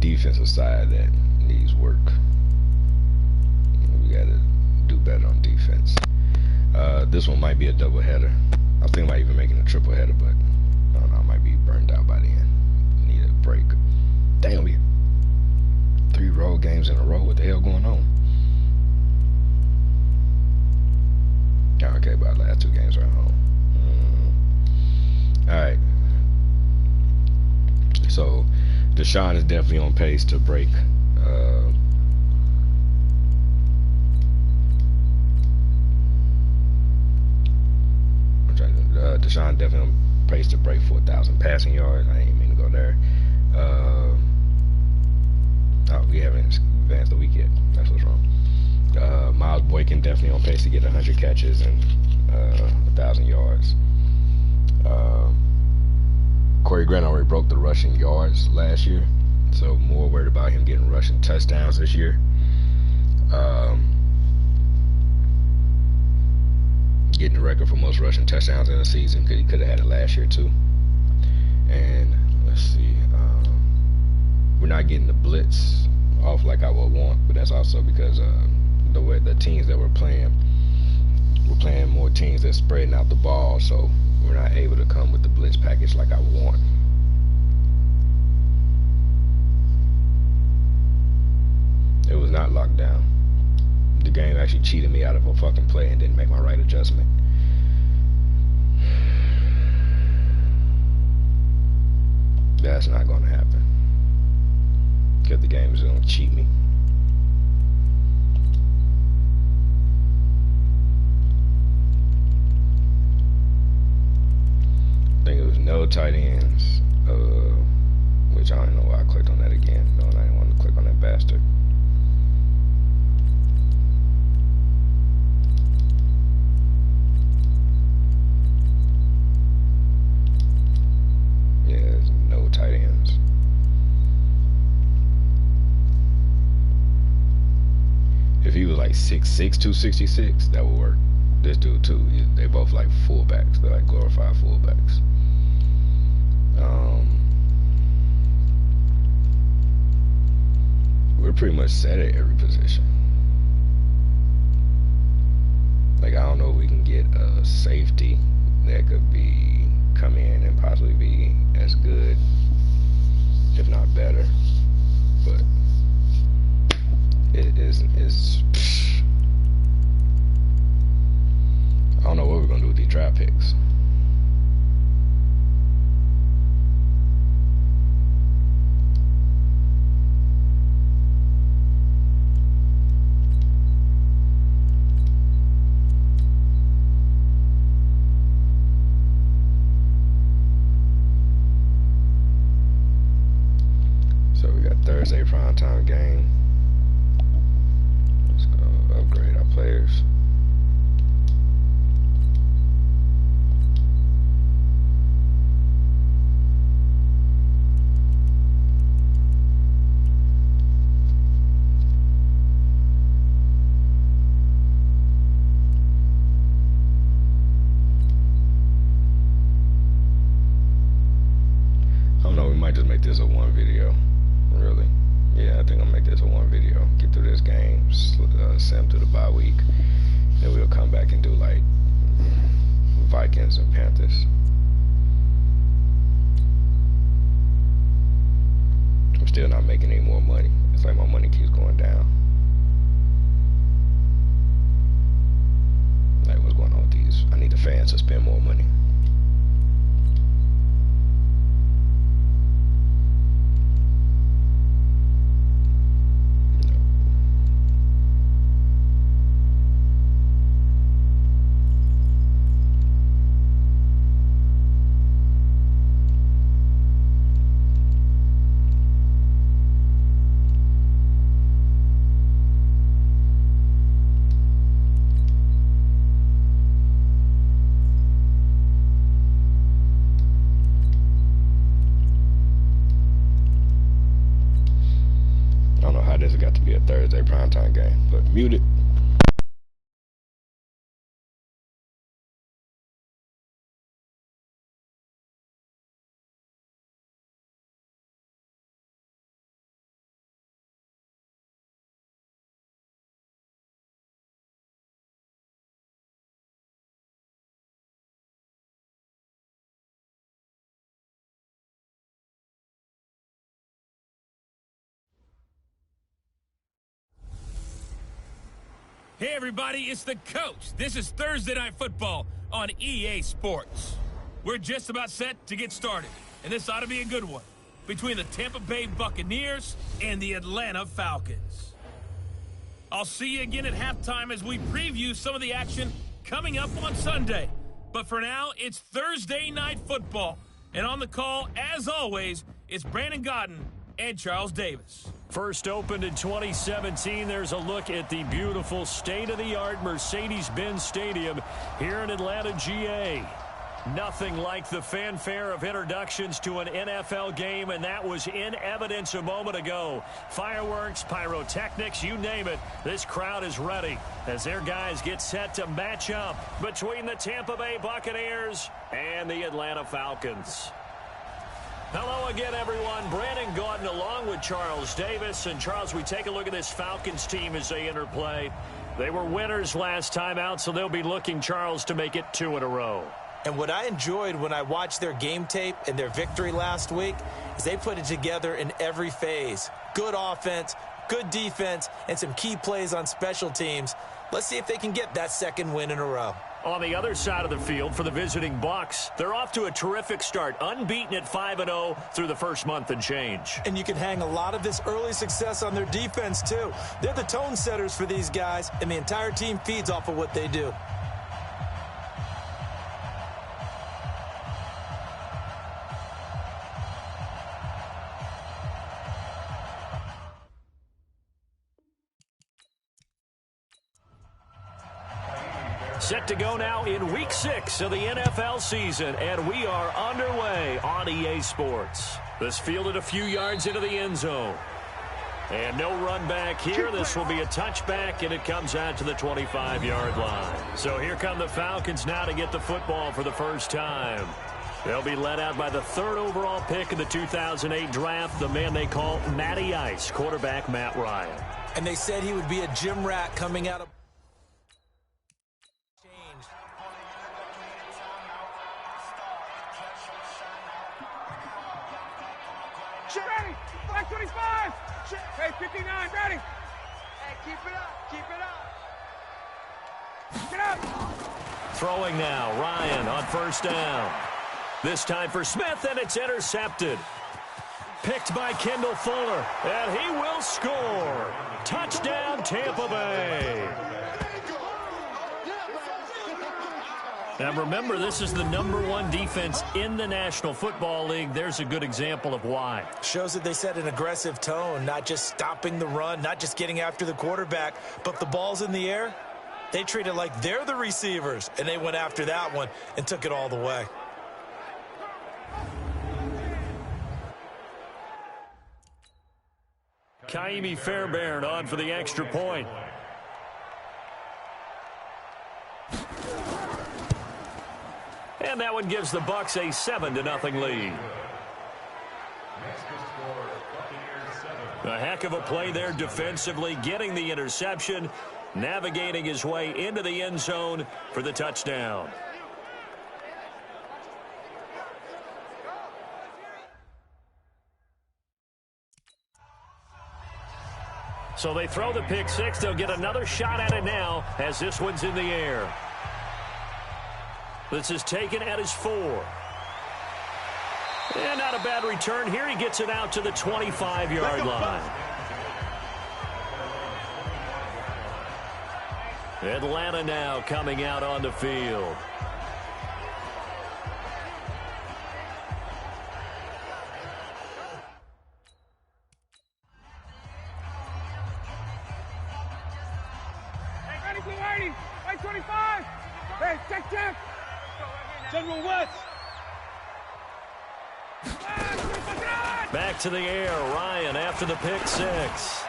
defensive side that needs work. We got to do better on defense. This one might be a double header. I think about even making a triple header, but I don't know. I might be burned out by the end. Need a break. Damn, we 3 road games in a row. What the hell going on? Okay, but last 2 games are at home. All right. So Deshaun is definitely on pace to break. Deshaun definitely on pace to break 4,000 passing yards. I ain't mean to go there. We haven't advanced the week yet. That's what's wrong. Miles Boykin definitely on pace to get 100 catches and 1,000 yards. Corey Grant already broke the rushing yards last year, so more worried about him getting rushing touchdowns this year. Getting the record for most rushing touchdowns in a season, because he could have had it last year too. And let's see, we're not getting the blitz off like I would want, but that's also because the way the teams that we're playing more teams that's spreading out the ball, so we're not able to come with the blitz package like I would want. It was not locked down. The game actually cheated me out of a fucking play and didn't make my right adjustment. That's not going to happen, because the game is going to cheat me. I think it was no tight ends, which I don't know why I clicked on that again. No, I didn't want to click on that bastard. Yeah, there's no tight ends. If he was like 6'6", 266, that would work. This dude too. They both like fullbacks. They're like glorified fullbacks. We're pretty much set at every position. Like, I don't know if we can get a safety that could come in and possibly be as good, if not better. But it is. I don't know what we're gonna do with these draft picks. So we got Thursday primetime game. Let's go upgrade our players. I don't know, we might just make this a 1 video. Really. Yeah, I think I'll make this a 1 video. Get through this game, send through the bye week. Then we'll come back and do like Vikings and Panthers. I'm still not making any more money. It's like my money keeps going down. Like, what's going on with these? I need the fans to spend more money. I don't know how this got to be a Thursday primetime game, but mute it. Hey everybody, it's the coach. This is Thursday Night Football on EA Sports. We're just about set to get started, and this ought to be a good one between the Tampa Bay Buccaneers and the Atlanta Falcons. I'll see you again at halftime as we preview some of the action coming up on Sunday. But for now, it's Thursday Night Football, and on the call, as always, it's Brandon Gettin and Charles Davis. First opened in 2017, there's a look at the beautiful state-of-the-art Mercedes-Benz Stadium here in Atlanta, GA. Nothing like the fanfare of introductions to an NFL game, and that was in evidence a moment ago. Fireworks, pyrotechnics, you name it, this crowd is ready as their guys get set to match up between the Tampa Bay Buccaneers and the Atlanta Falcons. Hello again, everyone. Brandon Gettin along with Charles Davis. And, Charles, we take a look at this Falcons team as they enter play. They were winners last time out, so they'll be looking, Charles, to make it 2 in a row. And what I enjoyed when I watched their game tape and their victory last week is they put it together in every phase. Good offense, good defense, and some key plays on special teams. Let's see if they can get that second win in a row. On the other side of the field for the visiting Bucs, they're off to a terrific start, unbeaten at 5-0 through the first month and change. And you can hang a lot of this early success on their defense, too. They're the tone setters for these guys, and the entire team feeds off of what they do. Set to go now in Week 6 of the NFL season, and we are underway on EA Sports. This fielded a few yards into the end zone. And no run back here. This will be a touchback, and it comes out to the 25-yard line. So here come the Falcons now to get the football for the first time. They'll be led out by the 3rd overall pick in the 2008 draft, the man they call Matty Ice, quarterback Matt Ryan. And they said he would be a gym rat coming out of... Ready, flag 25. Hey, 59, ready. Hey, keep it up, keep it up. Get up. Throwing now, Ryan on first down. This time for Smith, and it's intercepted. Picked by Kendall Fuller, and he will score. Touchdown, Tampa Bay. Now remember, this is the #1 defense in the National Football League. There's a good example of why. Shows that they set an aggressive tone, not just stopping the run, not just getting after the quarterback, but if the ball's in the air, they treat it like they're the receivers, and they went after that one and took it all the way. Kaimi Fairbairn on for the extra point. And that one gives the Bucs a 7-0 lead. A heck of a play there defensively, getting the interception, navigating his way into the end zone for the touchdown. So they throw the pick six. They'll get another shot at it now as this one's in the air. This is taken at his 4. And not a bad return here. He gets it out to the 25-yard line. Atlanta now coming out on the field. Hey, ready, blue 80, right 25. Hey, check. General West. Back to the air, Ryan after the pick six.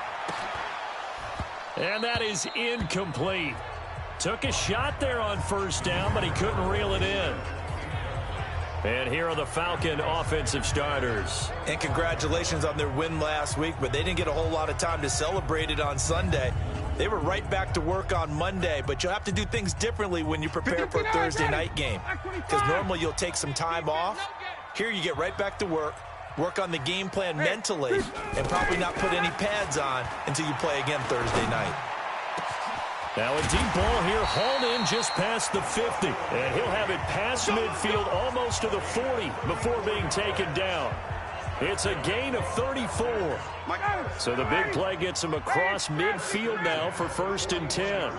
And that is incomplete. Took a shot there on first down, but he couldn't reel it in. And here are the Falcon offensive starters. And congratulations on their win last week, but they didn't get a whole lot of time to celebrate it on Sunday. They were right back to work on Monday, but you'll have to do things differently when you prepare for a Thursday night game. Because normally you'll take some time off. Here you get right back to work on the game plan mentally, and probably not put any pads on until you play again Thursday night. Now a deep ball here, hauled in just past the 50. And he'll have it past midfield almost to the 40 before being taken down. It's a gain of 34. So the big play gets him across midfield now for 1st and 10.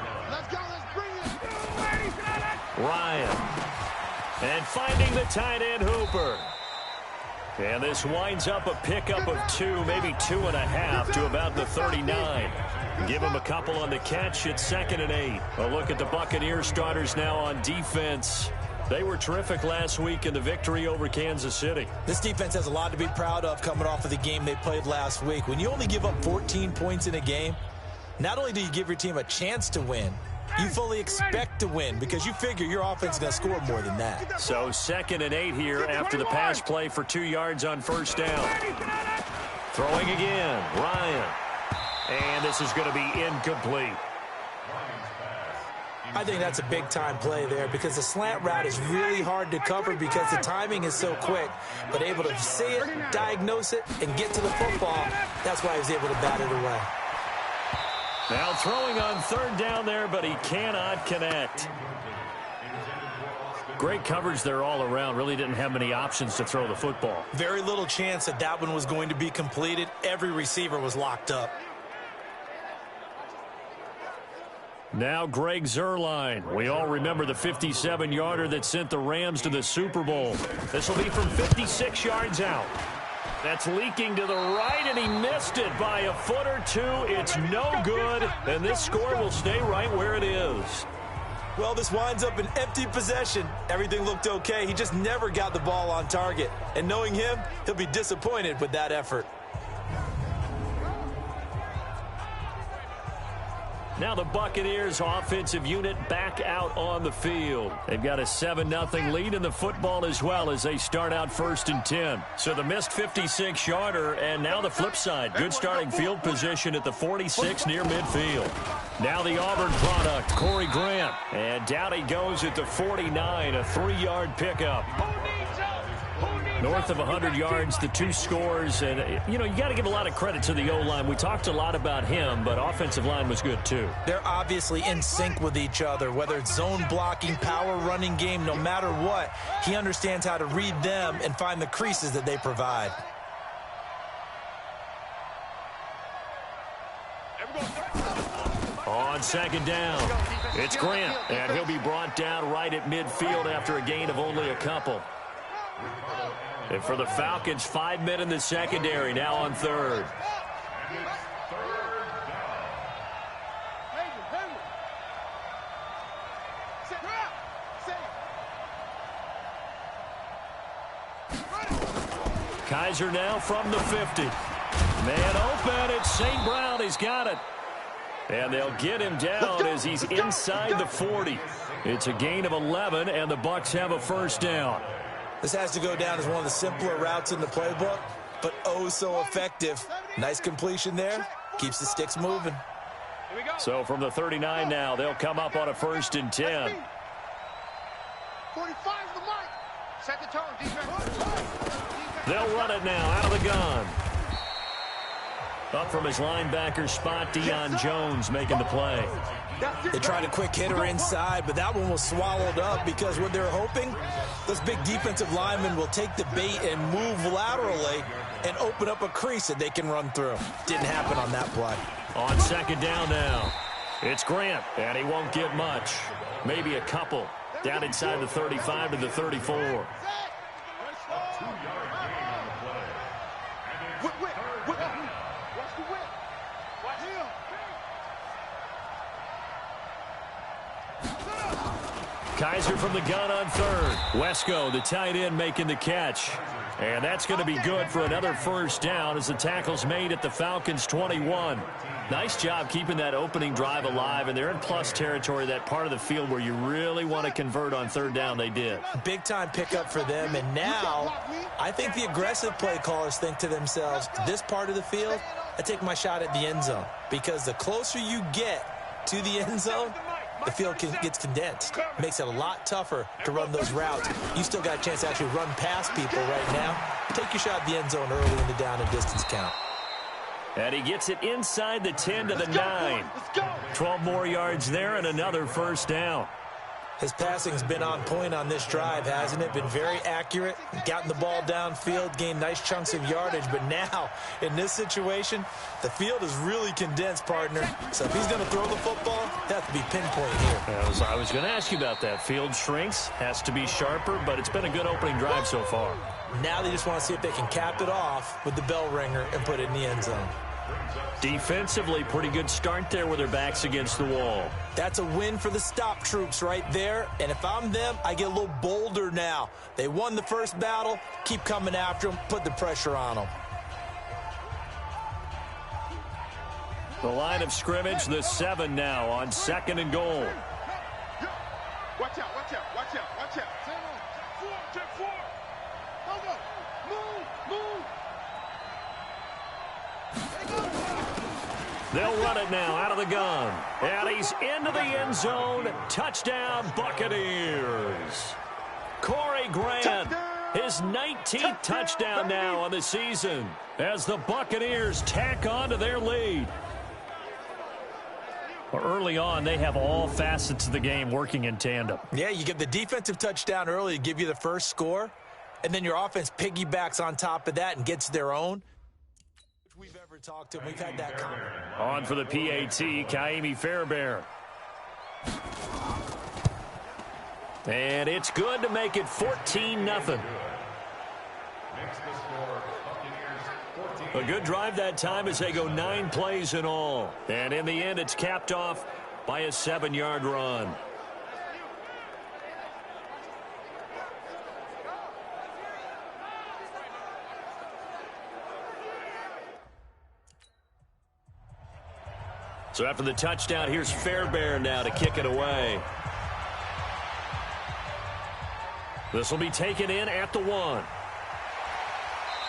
Ryan. And finding the tight end Hooper. And this winds up a pickup of 2, maybe 2.5 to about the 39. Give him a couple on the catch. It's 2nd and 8. A look at the Buccaneers starters now on defense. They were terrific last week in the victory over Kansas City. This defense has a lot to be proud of coming off of the game they played last week. When you only give up 14 points in a game, not only do you give your team a chance to win, you fully expect to win because you figure your offense is going to score more than that. So 2nd and 8 here after the pass play for 2 yards on 1st down. Throwing again, Ryan. And this is going to be incomplete. I think that's a big-time play there because the slant route is really hard to cover because the timing is so quick. But able to see it, diagnose it, and get to the football, that's why he was able to bat it away. Now throwing on 3rd down there, but he cannot connect. Great coverage there all around. Really didn't have many options to throw the football. Very little chance that that one was going to be completed. Every receiver was locked up. Now Greg Zuerlein. We all remember the 57-yarder that sent the Rams to the Super Bowl. This will be from 56 yards out. That's leaking to the right, and he missed it by a foot or 2. It's no good, and this score will stay right where it is. Well, this winds up an empty possession. Everything looked okay. He just never got the ball on target. And knowing him, he'll be disappointed with that effort. Now the Buccaneers offensive unit back out on the field. They've got a 7-0 lead in the football as well as they start out 1st and 10. So the missed 56-yarder, and now the flip side. Good starting field position at the 46 near midfield. Now the Auburn product, Corey Grant. And down he goes at the 49, a 3-yard pickup. North of 100 yards, the 2 scores. And, you know, you got to give a lot of credit to the O-line. We talked a lot about him, but offensive line was good too. They're obviously in sync with each other, whether it's zone blocking, power running game, no matter what. He understands how to read them and find the creases that they provide. On 2nd down, it's Grant, and he'll be brought down right at midfield after a gain of only a couple. And for the Falcons, 5 men in the secondary, now on 3rd. Kaiser now from the 50. Man open, it's St. Brown, he's got it. And they'll get him down as he's inside the 40. It's a gain of 11, and the Bucs have a 1st down. This has to go down as one of the simpler routes in the playbook, but oh so effective. Nice completion there. Keeps the sticks moving. So from the 39 now, they'll come up on a 1st and 10. 45 the mark. Set the tone, defense. They'll run it now out of the gun. Up from his linebacker spot, Deion Jones making the play. They tried a quick hitter inside, but that one was swallowed up because what they're hoping, this big defensive lineman will take the bait and move laterally and open up a crease that they can run through. Didn't happen on that play. On 2nd down now, it's Grant, and he won't get much. Maybe a couple. Down inside the 35 to the 34. Kaiser from the gun on 3rd. Wesco, the tight end, making the catch. And that's going to be good for another 1st down as the tackle's made at the Falcons' 21. Nice job keeping that opening drive alive, and they're in plus territory, that part of the field where you really want to convert on 3rd down. They did. Big-time pickup for them, and now I think the aggressive play callers think to themselves, this part of the field, I take my shot at the end zone, because the closer you get to the end zone, the field gets condensed. Makes it a lot tougher to run those routes. You still got a chance to actually run past people right now. Take your shot at the end zone early in the down and distance count. And he gets it inside the 10 to the 9. 12 more yards there and another first down. His passing's been on point on this drive, hasn't it? Been very accurate, gotten the ball downfield, gained nice chunks of yardage. But now, in this situation, the field is really condensed, partner. So if he's going to throw the football, it has to be pinpoint here. I was going to ask you about that. Field shrinks, has to be sharper, but it's been a good opening drive so far. Now they just want to see if they can cap it off with the bell ringer and put it in the end zone. Defensively, pretty good start there with their backs against the wall. That's a win for the stop troops right there. And if I'm them, I get a little bolder now. They won the first battle. Keep coming after them. Put the pressure on them. The line of scrimmage, the 7 now on 2nd and goal. Watch out, watch out, watch out, watch out. 10-4. Move. They'll run it now out of the gun. And he's into the end zone. Touchdown, Buccaneers. Corey Grant, his 19th touchdown now on the season as the Buccaneers tack on to their lead. Early on, they have all facets of the game working in tandem. Yeah, you get the defensive touchdown early to give you the first score, and then your offense piggybacks on top of that and gets their own. If we've ever talked to him, we've had that comment. On for the PAT, Kaimi Fairbairn. And it's good to make it 14-0. A good drive that time as they go 9 plays in all. And in the end, it's capped off by a 7-yard run. So after the touchdown, here's Fairbairn now to kick it away. This will be taken in at the 1.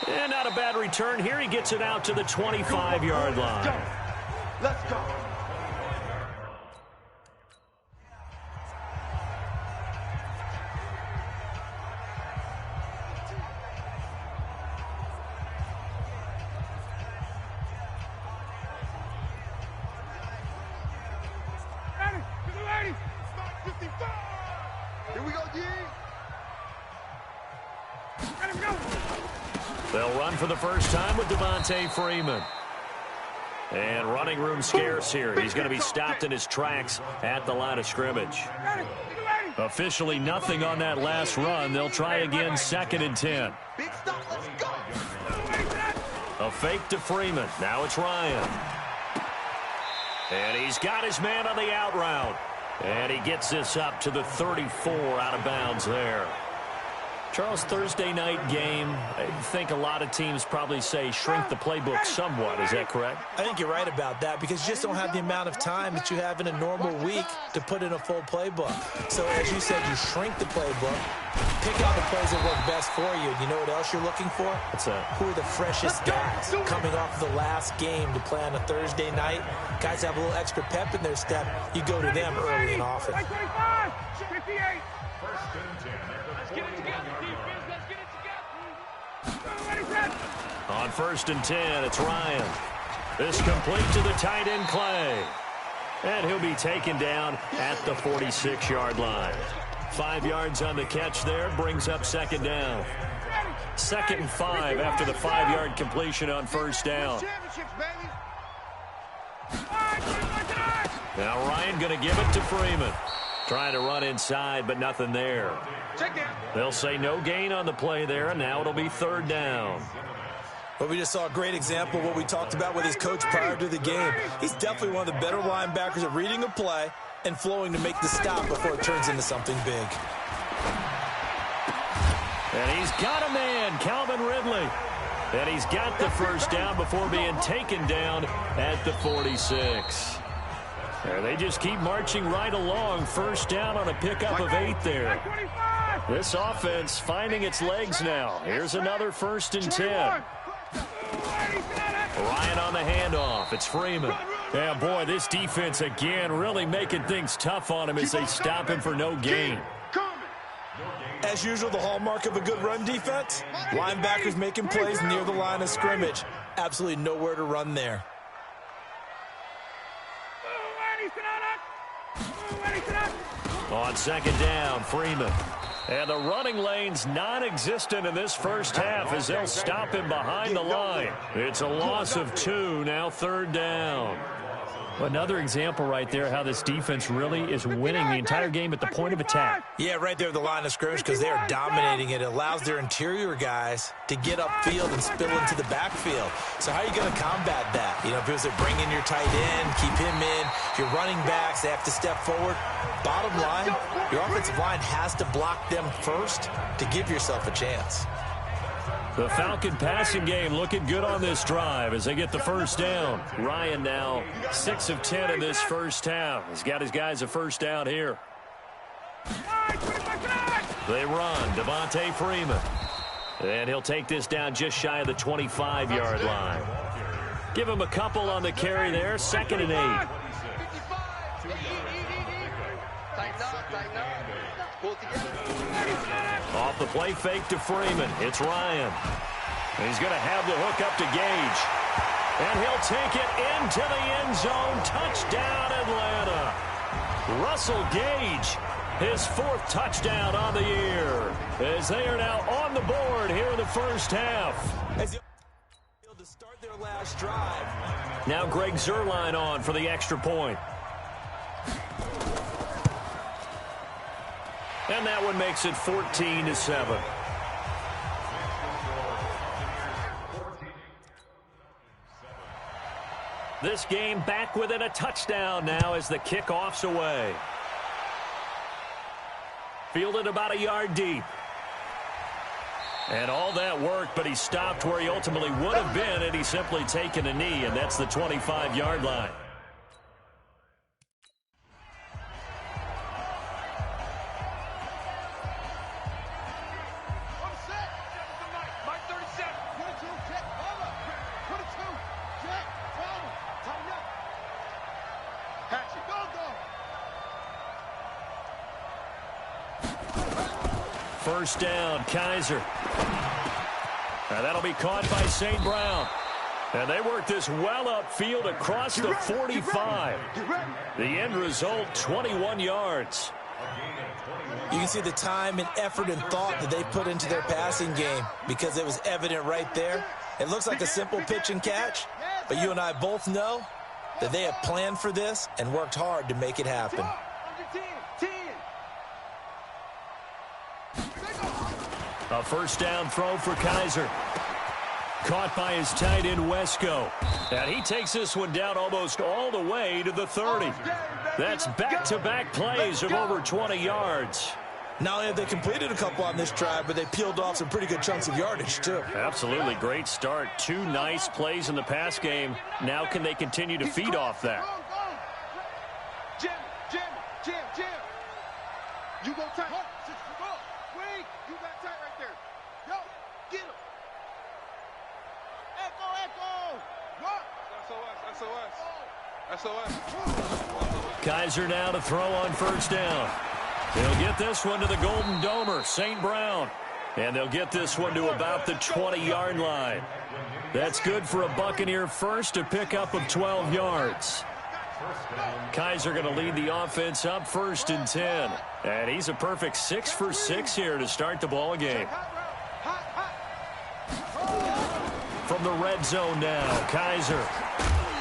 And not a bad return here. He gets it out to the 25-yard line. Let's go. Here we go, D. Let him go. They'll run for the first time with Devontae Freeman. And running room scarce here. He's going to be stopped in his tracks at the line of scrimmage. Officially nothing on that last run. They'll try again 2nd and 10. Big stop, let's go. A fake to Freeman. Now it's Ryan. And he's got his man on the out route. And he gets this up to the 34 out of bounds there. Charles, Thursday night game, I think a lot of teams probably say shrink the playbook somewhat. Is that correct? I think you're right about that because you just don't have the amount of time that you have in a normal week to put in a full playbook. So as you said, you shrink the playbook, pick out the plays that work best for you. You know what else you're looking for? What's that? Who are the freshest guys coming off the last game to play on a Thursday night? Guys have a little extra pep in their step. You go to them early and often. 25, 58. First and 10. Let's get it together, defense. Let's get it together. On 1st and 10, it's Ryan. This complete to the tight end, Clay. And he'll be taken down at the 46-yard line. 5 yards on the catch there, brings up 2nd down. 2nd and 5 after the 5-yard completion on 1st down. Now Ryan going to give it to Freeman. Trying to run inside, but nothing there. They'll say no gain on the play there, and now it'll be 3rd down. Well, we just saw a great example of what we talked about with his coach prior to the game. He's definitely one of the better linebackers at reading a play and flowing to make the stop before it turns into something big. And he's got a man, Calvin Ridley. And he's got the first down before being taken down at the 46. And they just keep marching right along. 1st down on a pickup of 8 there. This offense finding its legs now. Here's another 1st and 10. Ryan on the handoff. It's Freeman. Yeah, boy, this defense again really making things tough on him as they stop him for no gain. As usual, the hallmark of a good run defense, linebackers making plays near the line of scrimmage. Absolutely nowhere to run there. On second down, Freeman. And the running lane's non-existent in this first half as they'll stop him behind the line. It's a loss of 2, now third down. Another example right there how this defense really is winning the entire game at the point of attack. Yeah, right there at the line of scrimmage because they are dominating it. It allows their interior guys to get upfield and spill into the backfield. So how are you going to combat that? You know, if it was to bring in your tight end, keep him in, your running backs, they have to step forward. Bottom line, your offensive line has to block them first to give yourself a chance. The Falcon passing game looking good on this drive as they get the first down. Ryan now 6 of 10 in this first half. He's got his guys a first down here. They run. Devontae Freeman. And he'll take this down just shy of the 25-yard line. Give him a couple on the carry there. 2nd and 8. Off the play fake to Freeman. It's Ryan. He's going to have the hook up to Gage. And he'll take it into the end zone. Touchdown, Atlanta. Russell Gage, his 4th touchdown on the year. As they are now on the board here in the first half. To start their last drive. Now Greg Zuerlein on for the extra point. And that one makes it 14-7. This game back within a touchdown now as the kickoff's away. Fielded about a yard deep. And all that worked, but he stopped where he ultimately would have been had he simply taken a knee, and that's the 25-yard line. First down, Kaiser. And that'll be caught by St. Brown. And they work this well upfield across the 45. The end result, 21 yards. You can see the time and effort and thought that they put into their passing game because it was evident right there. It looks like a simple pitch and catch, but you and I both know that they have planned for this and worked hard to make it happen. A first down throw for Kaiser. Caught by his tight end, Wesco. And he takes this one down almost all the way to the 30. That's back-to-back plays of over 20 yards. Not only have they completed a couple on this drive, but they peeled off some pretty good chunks of yardage, too. Absolutely great start. 2 nice plays in the pass game. Now can they continue to feed off that? Jim. You go tight. Wait, you got tight right there. Yo, get him. Echo. SOS. Kaiser now to throw on first down. They'll get this one to the Golden Domer, St. Brown. And they'll get this one to about the 20-yard line. That's good for a Buccaneer first, a pickup of 12 yards. Kaiser going to lead the offense up 1st and 10. And he's a perfect 6 for 6 here to start the ball game. From the red zone now, Kaiser.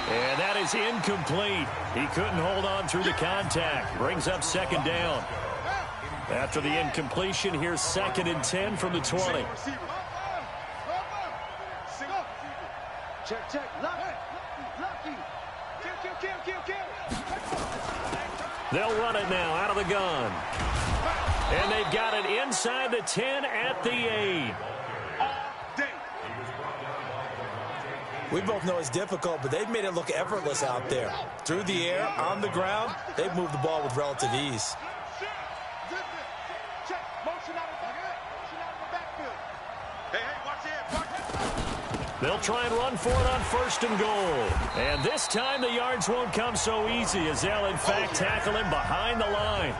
And that is incomplete. He couldn't hold on through the contact. Brings up 2nd down. After the incompletion, here's 2nd and 10 from the 20. Check. Lucky. Kill. They'll run it now out of the gun. And they've got it inside the 10 at the 8. We both know it's difficult, but they've made it look effortless out there. Through the air, on the ground, they've moved the ball with relative ease. They'll try and run for it on 1st and goal. And this time the yards won't come so easy as they'll in fact tackle him behind the line.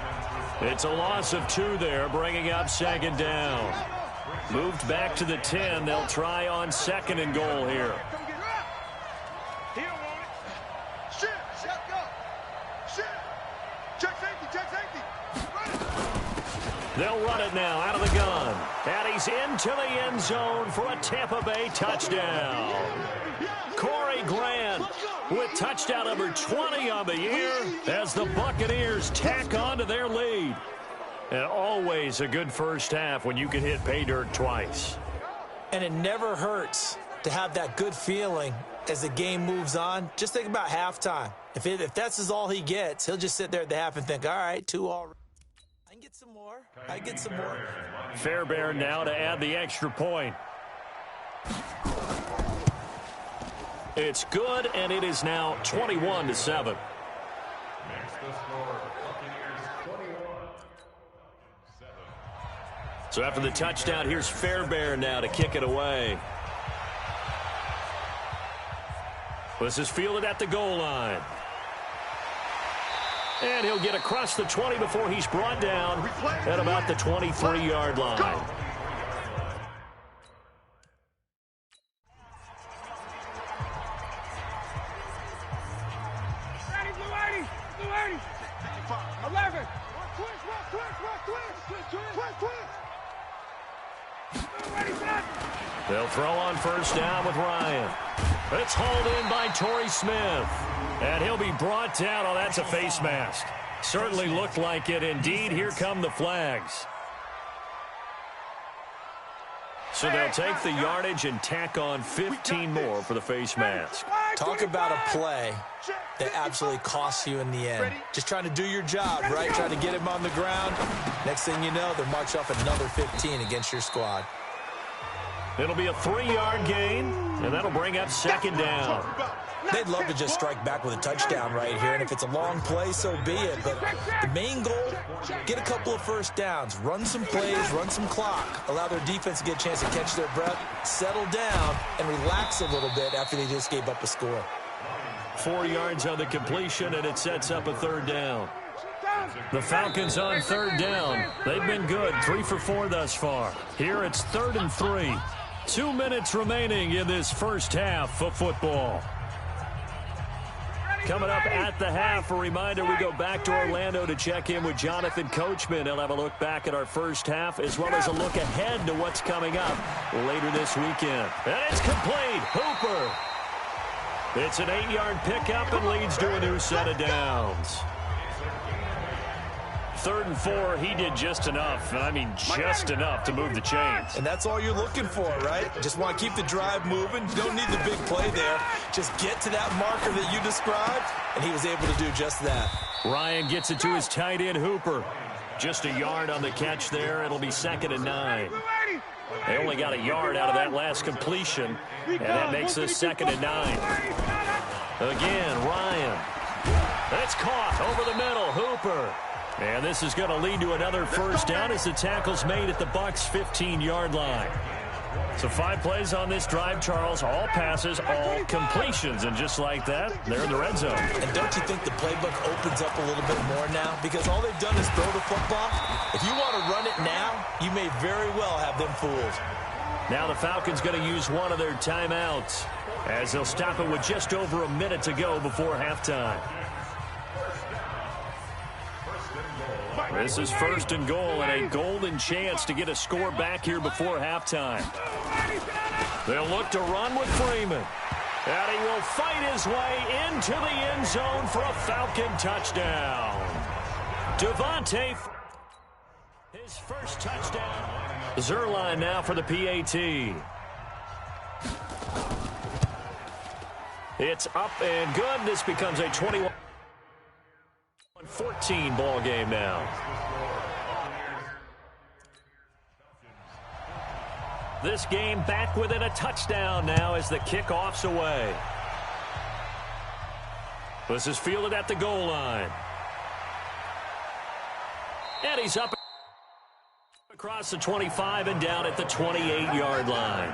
It's a loss of 2 there, bringing up 2nd down. Moved back to the 10. They'll try on 2nd and goal here. They'll run it now out of the gun. And he's into the end zone for a Tampa Bay touchdown. Corey Grant with touchdown number 20 on the year as the Buccaneers tack on to their lead. And always a good first half when you can hit pay dirt twice. And it never hurts to have that good feeling as the game moves on. Just think about halftime. If that's all he gets, he'll just sit there at the half and think, all right, 2 all. I can get some more. I can get some more. Fairbairn now to add the extra point. It's good, and it is now 21-7. So after the touchdown, here's Fairbairn now to kick it away. This is fielded at the goal line. And he'll get across the 20 before he's brought down at about the 23-yard line. They'll throw on first down with Ryan. It's hauled in by Torrey Smith. And he'll be brought down. Oh, that's a face mask. Certainly looked like it. Indeed, here come the flags. So they'll take the yardage and tack on 15 more for the face mask. Talk about a play that absolutely costs you in the end. Just trying to do your job, right? Trying to get him on the ground. Next thing you know, they'll march off another 15 against your squad. It'll be a 3-yard gain, and that'll bring up second down. They'd love to just strike back with a touchdown right here, and if it's a long play, so be it. But the main goal, get a couple of first downs, run some plays, run some clock, allow their defense to get a chance to catch their breath, settle down, and relax a little bit after they just gave up a score. 4 yards on the completion, and it sets up a third down. The Falcons on third down. They've been good, 3 for 4 thus far. Here it's 3rd and 3. 2 minutes remaining in this first half of football. Coming up at the half, a reminder, we go back to Orlando to check in with Jonathan Coachman. He'll have a look back at our first half as well as a look ahead to what's coming up later this weekend. And it's complete. Hooper. It's an 8-yard pickup and leads to a new set of downs. 3rd and 4, he did just enough. I mean, just enough to move the chains. And that's all you're looking for, right? Just want to keep the drive moving. You don't need the big play there. Just get to that marker that you described, and he was able to do just that. Ryan gets it to his tight end, Hooper. Just a yard on the catch there. It'll be 2nd and 9. They only got a yard out of that last completion, and that makes this 2nd and 9. Again, Ryan. That's caught over the middle, Hooper. And this is going to lead to another first down as the tackle's made at the Bucs' 15-yard line. So 5 plays on this drive, Charles. All passes, all completions. And just like that, they're in the red zone. And don't you think the playbook opens up a little bit more now? Because all they've done is throw the football. If you want to run it now, you may very well have them fooled. Now the Falcons going to use one of their timeouts as they'll stop it with just over a minute to go before halftime. This is 1st and goal and a golden chance to get a score back here before halftime. They'll look to run with Freeman. And he will fight his way into the end zone for a Falcon touchdown. Devontae, his first touchdown. Zerline now for the PAT. It's up and good. This becomes a 21-14 ball game now. This game back within a touchdown now as the kickoff's away. This is fielded at the goal line. And he's up across the 25 and down at the 28-yard line.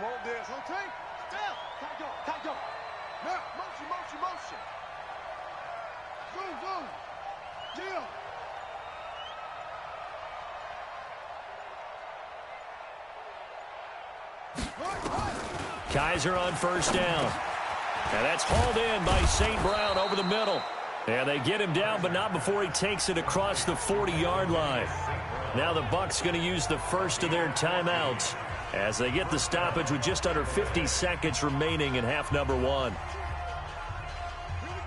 want this. Rotate. Down. Tight go. Tight go. Now, motion, motion, motion. Zoom, zoom. Deal. Kaiser on first down. And that's hauled in by St. Brown over the middle. And they get him down, but not before he takes it across the 40-yard line. Now the Bucs going to use the first of their timeouts as they get the stoppage with just under 50 seconds remaining in half number one.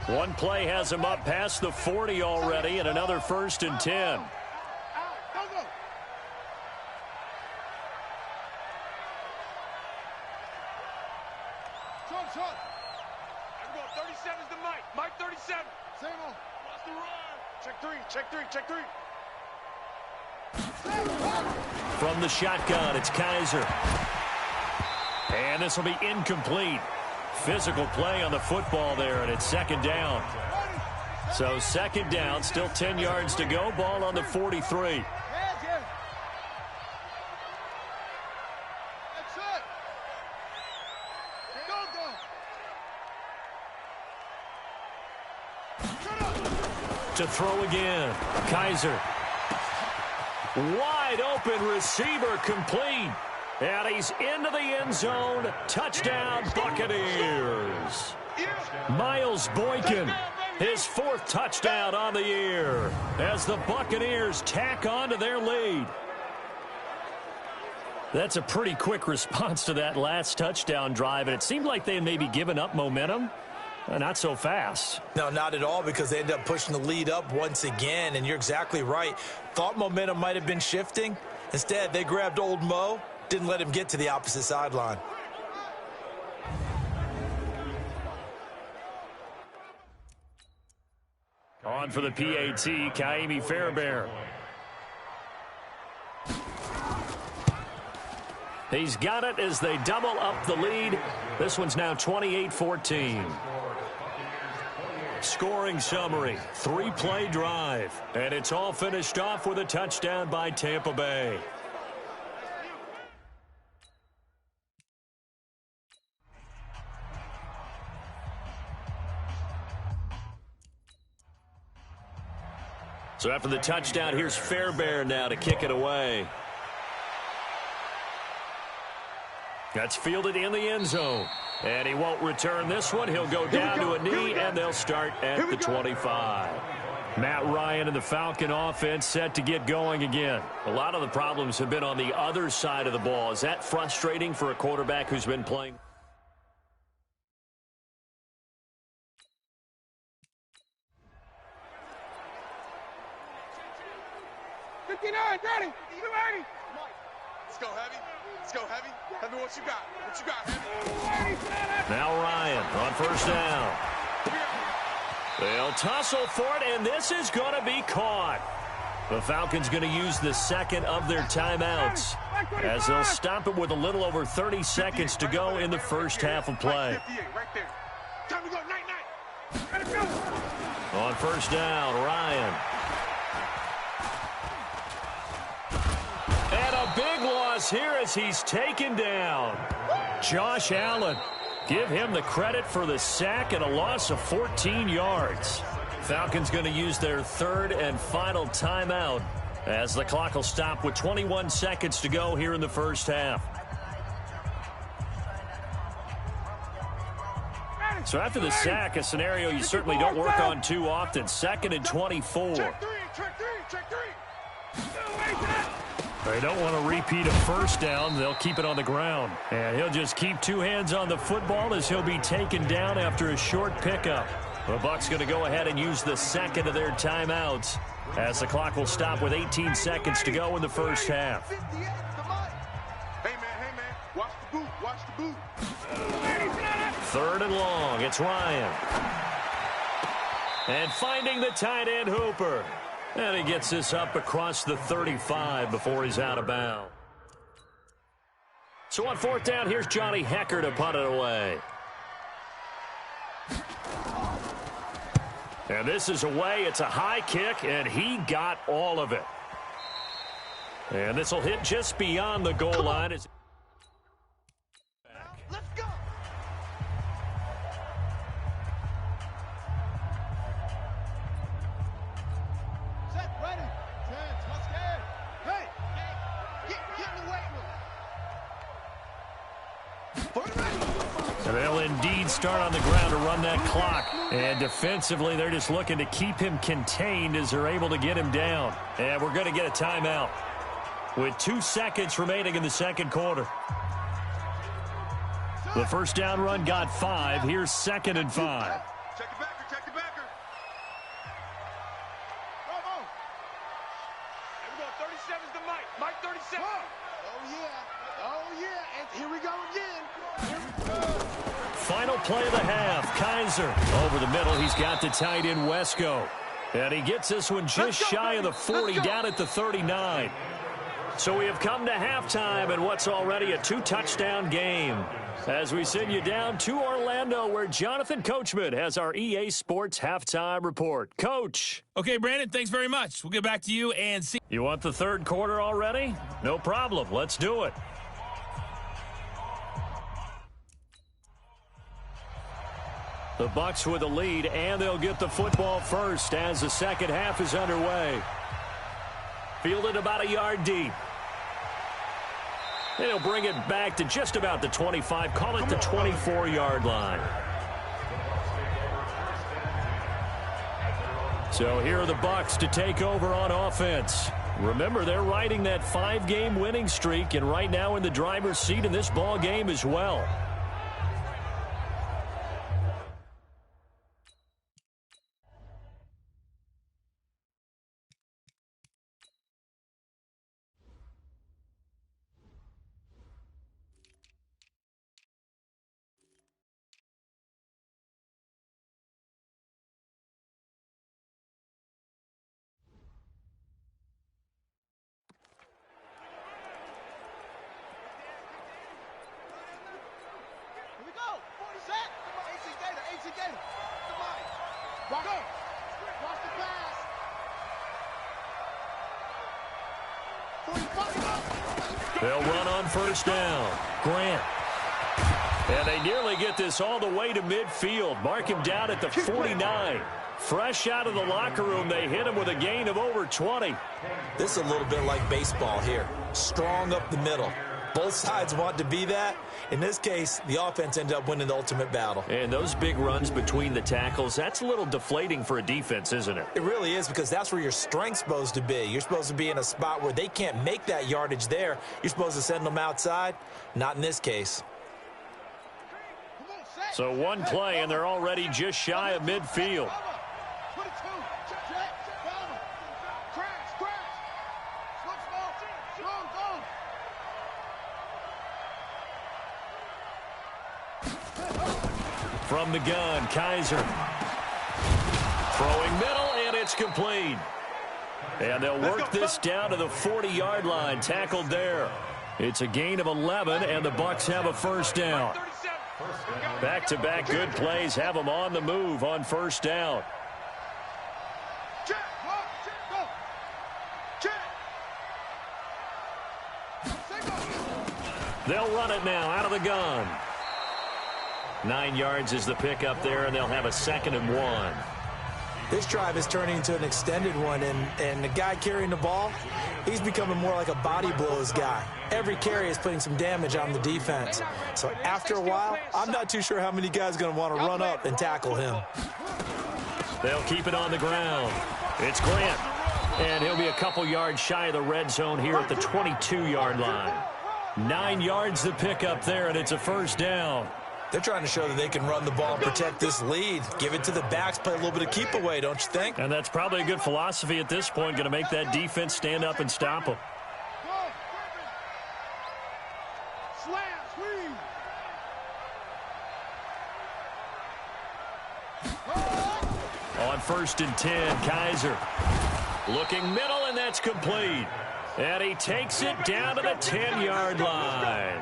One play has him up past the 40 already, and another 1st and 10. Short. 37's the Mike. Mike 37. Same on. Watch the run. Check three. Check three. Check three. From the shotgun, it's Kaiser. And this will be incomplete. Physical play on the football there, and it's 2nd down. So 2nd down, still 10 yards to go. Ball on the 43. To throw again. Kaiser. Wide open receiver complete. And he's into the end zone. Touchdown, Buccaneers. Miles Boykin, his 4th touchdown on the year as the Buccaneers tack on to their lead. That's a pretty quick response to that last touchdown drive, and it seemed like they had maybe given up momentum. Not so fast. No, not at all, because they ended up pushing the lead up once again, and you're exactly right. Thought momentum might have been shifting. Instead, they grabbed old Mo, didn't let him get to the opposite sideline. On for the PAT, Kaimi Fairbairn. He's got it as they double up the lead. This one's now 28-14. Scoring summary, 3-play drive. And it's all finished off with a touchdown by Tampa Bay. So after the touchdown, here's Fairbairn now to kick it away. That's fielded in the end zone. And he won't return this one. He'll go down to a knee, and they'll start at the 25. Matt Ryan and the Falcon offense set to get going again. A lot of the problems have been on the other side of the ball. Is that frustrating for a quarterback who's been playing? Ready. Let's go heavy. Let's go heavy. Heavy, what you got? What you got, heavy? Now Ryan on first down. They'll tussle for it, and this is going to be caught. The Falcons going to use the 2nd of their timeouts as they'll stop it with a little over 30 seconds to go in the first half of play. Time to go, night. On first down, Ryan. And a big loss here as he's taken down. Josh Allen. Give him the credit for the sack and a loss of 14 yards. Falcons going to use their 3rd and final timeout as the clock will stop with 21 seconds to go here in the first half. So after the sack, a scenario you certainly don't work on too often. 2nd and 24. Check three. They don't want to repeat a first down. They'll keep it on the ground. And he'll just keep 2 hands on the football as he'll be taken down after a short pickup. The Bucs going to go ahead and use the 2nd of their timeouts as the clock will stop with 18 seconds to go in the first half. Hey, man. Watch the boot. 3rd and long. It's Ryan. And finding the tight end Hooper. And he gets this up across the 35 before he's out of bounds. So on 4th down, here's Johnny Hecker to punt it away. And this is away. It's a high kick, and he got all of it. And this will hit just beyond the goal line. And they'll indeed start on the ground to run that clock. And defensively, they're just looking to keep him contained as they're able to get him down. And we're going to get a timeout with 2 seconds remaining in the second quarter. The first down run got 5. Here's 2nd and 5. Check the backer, check the backer. Bravo. Here we go, 37's the Mike. Mike 37. Oh, yeah. Oh, yeah. And here we go again. Here we go. Final play of the half. Kaiser over the middle. He's got the tight end Wesco. And he gets this one just shy of the 40, down at the 39. So we have come to halftime in what's already a 2-touchdown game, as we send you down to Orlando, where Jonathan Coachman has our EA Sports halftime report. Coach. Okay, Brandon, thanks very much. We'll get back to you and see. You want the third quarter already? No problem. Let's do it. The Bucs with the lead, and they'll get the football first as the second half is underway. Fielded about a yard deep. And he'll bring it back to just about the 25, call it the 24-yard line. So here are the Bucs to take over on offense. Remember, they're riding that 5-game winning streak, and right now in the driver's seat in this ball game as well. Here we go. 40 set. Come on, AC Gator, AC Gator. Come on. Walk up. Watch the pass. 45. They'll run on first down. Grant. And they nearly get this all the way to midfield. Mark him down at the 49. Fresh out of the locker room, they hit him with a gain of over 20. This is a little bit like baseball here. Strong up the middle. Both sides want to be that. In this case, the offense ended up winning the ultimate battle. And those big runs between the tackles, that's a little deflating for a defense, isn't it? It really is, because that's where your strength's supposed to be. You're supposed to be in a spot where they can't make that yardage there. You're supposed to send them outside. Not in this case. So one play, and they're already just shy of midfield. 22. Check. Crash. Slow, strong, go. From the gun, Kaiser. Throwing middle, and it's complete. And they'll work this down to the 40-yard line, tackled there. It's a gain of 11, and the Bucs have a first down. Back-to-back good plays have them on the move on first down. They'll run it now out of the gun. 9 yards is the pickup there, and they'll have a 2nd and 1. This drive is turning into an extended one, and the guy carrying the ball, he's becoming more like a body blows guy. Every carry is putting some damage on the defense. So after a while, I'm not too sure how many guys are going to want to run up and tackle him. They'll keep it on the ground. It's Grant, and he'll be a couple yards shy of the red zone here at the 22-yard line. 9 yards the pickup there, and it's a first down. They're trying to show that they can run the ball and protect this lead. Give it to the backs, play a little bit of keep away, don't you think? And that's probably a good philosophy at this point, going to make that defense stand up and stop them. On 1st and 10, Kaiser. Looking middle, and that's complete. And he takes it down to the 10-yard line.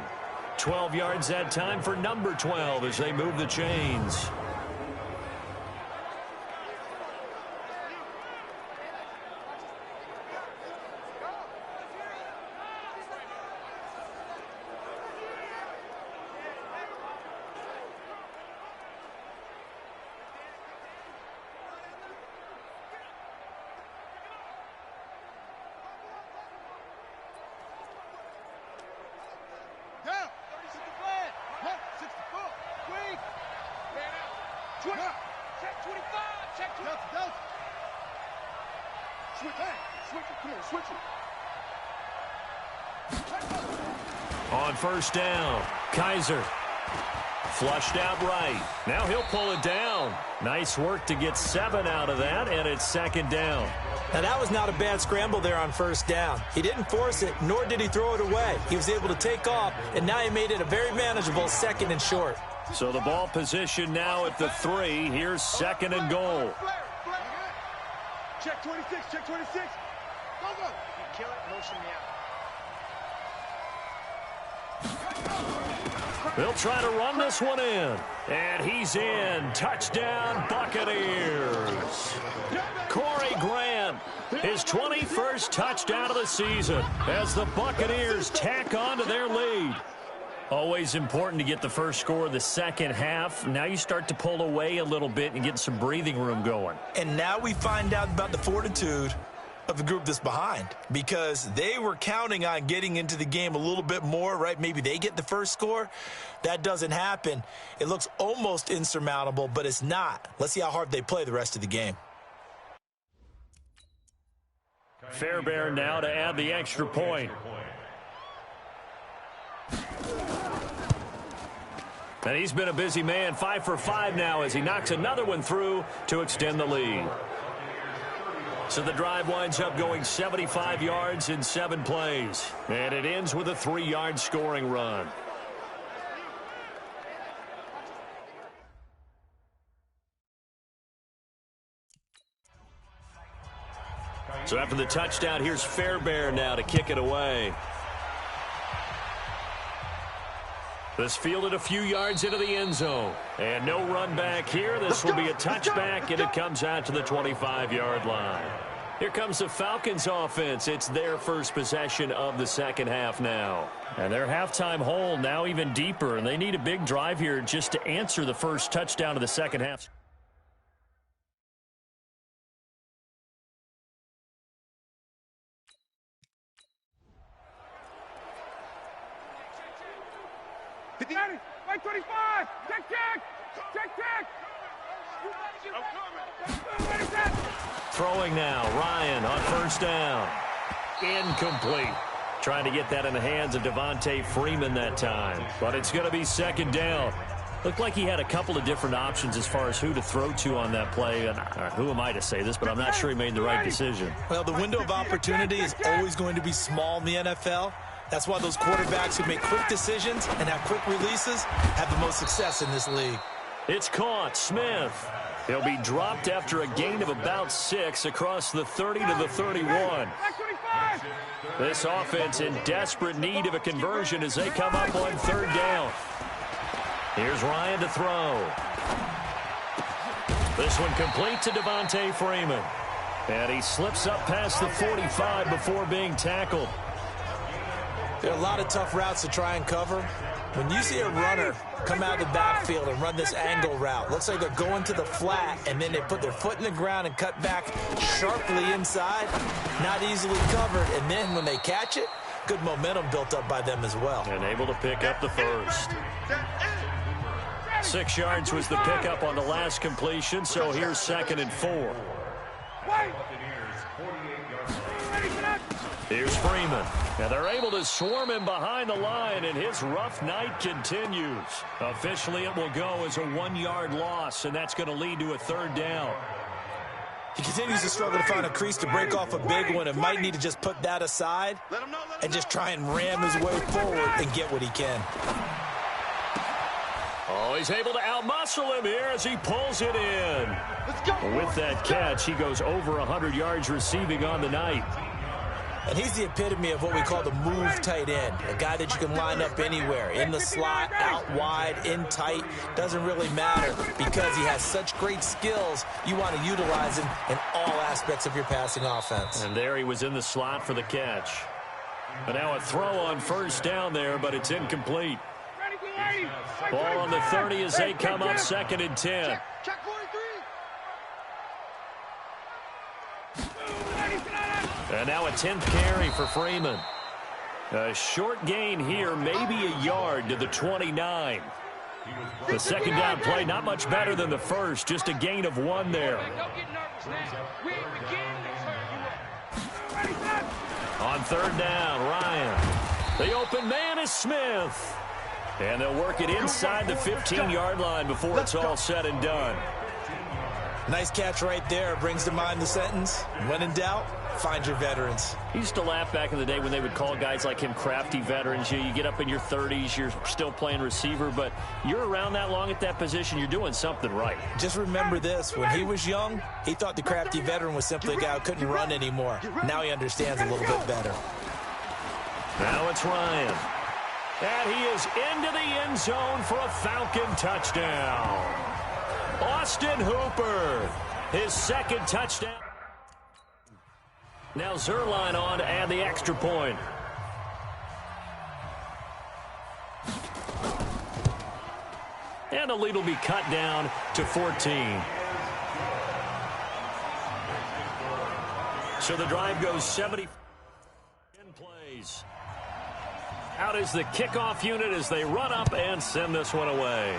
12 yards that time for number 12 as they move the chains. 20. Check 25. Check 20. Delta. Switch it. Switch it. Come on, switch it. On first down, Kaiser. Flushed out right. Now he'll pull it down. Nice work to get 7 out of that, and it's second down. Now, that was not a bad scramble there on first down. He didn't force it, nor did he throw it away. He was able to take off, and now he made it a very manageable 2nd and short. So the ball position now at the 3. Here's 2nd and goal. Check 26. Check 26. Go, go. You kill it, motion me out. They'll try to run this one in. And he's in. Touchdown, Buccaneers. Corey Grant, his 21st touchdown of the season as the Buccaneers tack on to their lead. Always important to get the first score of the second half. Now you start to pull away a little bit and get some breathing room going. And now we find out about the fortitude of the group that's behind, because they were counting on getting into the game a little bit more, right? Maybe they get the first score. That doesn't happen. It looks almost insurmountable, but it's not. Let's see how hard they play the rest of the game. Fairbairn now to add the extra point. And he's been a busy man, 5 for 5 now as he knocks another one through to extend the lead. So the drive winds up going 75 yards in 7 plays. And it ends with a 3-yard scoring run. So after the touchdown, here's Fairbairn now to kick it away. This fielded a few yards into the end zone. And no run back here. This will be a touchback, and it comes out to the 25-yard line. Here comes the Falcons offense. It's their first possession of the second half now. And their halftime hole now even deeper, and they need a big drive here just to answer the first touchdown of the second half. Right 25. Check. Throwing now, Ryan on first down. Incomplete. Trying to get that in the hands of Devontae Freeman that time. But it's going to be second down. Looked like he had a couple of different options as far as who to throw to on that play. And who am I to say this, but I'm not sure he made the right decision. Well, the window of opportunity is always going to be small in the NFL. That's why those quarterbacks who make quick decisions and have quick releases have the most success in this league. It's caught. Smith. He'll be dropped after a gain of about 6 across the 30 to the 31. This offense in desperate need of a conversion as they come up on third down. Here's Ryan to throw. This one complete to Devontae Freeman. And he slips up past the 45 before being tackled. There are a lot of tough routes to try and cover. When you see a runner come out of the backfield and run this angle route, looks like they're going to the flat, and then they put their foot in the ground and cut back sharply inside, not easily covered. And then when they catch it, good momentum built up by them as well. And able to pick up the first. 6 yards was the pickup on the last completion, so here's 2nd and 4. Here's Freeman. Now they're able to swarm him behind the line, and his rough night continues. Officially, it will go as a 1-yard loss, and that's going to lead to a third down. He continues to struggle to find a crease to break off a big one, and might need to just put that aside and just try and ram his way forward and get what he can. Oh, he's able to outmuscle him here as he pulls it in. With that catch, he goes over 100 yards receiving on the night. And he's the epitome of what we call the move tight end, a guy that you can line up anywhere, in the slot, out wide, in tight, doesn't really matter because he has such great skills. You want to utilize him in all aspects of your passing offense. And there he was in the slot for the catch. But now a throw on first down there, but it's incomplete. Ball on the 30 as they come up 2nd and 10. And now a 10th carry for Freeman. A short gain here, maybe a yard to the 29. The second down play, not much better than the first, just a gain of 1 there. Don't get nervous now. We ain't beginning to turn you up. On third down, Ryan. The open man is Smith. And they'll work it inside the 15-yard line before it's all said and done. Nice catch right there. Brings to mind the sentence, when in doubt, find your veterans. He used to laugh back in the day when they would call guys like him crafty veterans. You get up in your 30s, you're still playing receiver, but you're around that long at that position, you're doing something right. Just remember this, when he was young, he thought the crafty veteran was simply a guy who couldn't run anymore. Now he understands a little bit better. Now it's Ryan. And he is into the end zone for a Falcon touchdown. Austin Hooper, his second touchdown. Now Zerline on to add the extra point. And the lead will be cut down to 14. So the drive goes 70 plays. Out is the kickoff unit as they run up and send this one away.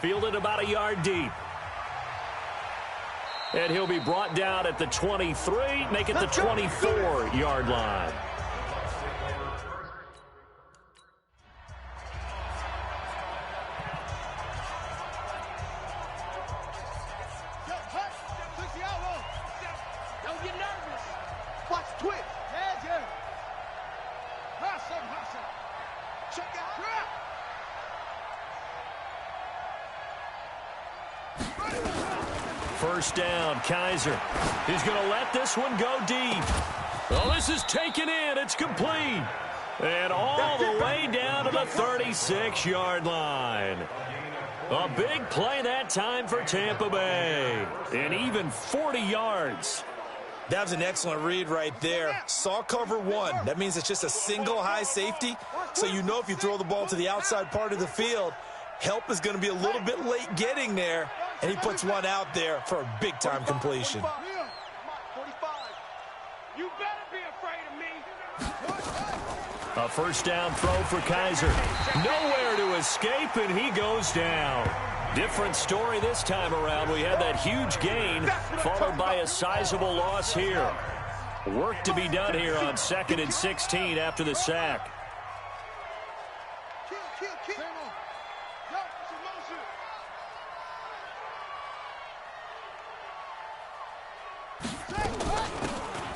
Fielded about a yard deep. And he'll be brought down at the 23, make it the 24-yard line. Don't get nervous. Watch twitch. Yeah. Hustle. Check out. First down, Kaiser. He's going to let this one go deep. Well, this is taken in. It's complete. And all the way down to the 36-yard line. A big play that time for Tampa Bay. And even 40 yards. That was an excellent read right there. Saw cover 1. That means it's just a single high safety. So you know if you throw the ball to the outside part of the field, help is going to be a little bit late getting there. And he puts one out there for a big-time completion. 45. You better be afraid of me. A first down throw for Kaiser. Nowhere to escape, and he goes down. Different story this time around. We had that huge gain, followed by a sizable loss here. Work to be done here on 2nd and 16 after the sack. Kill. Go,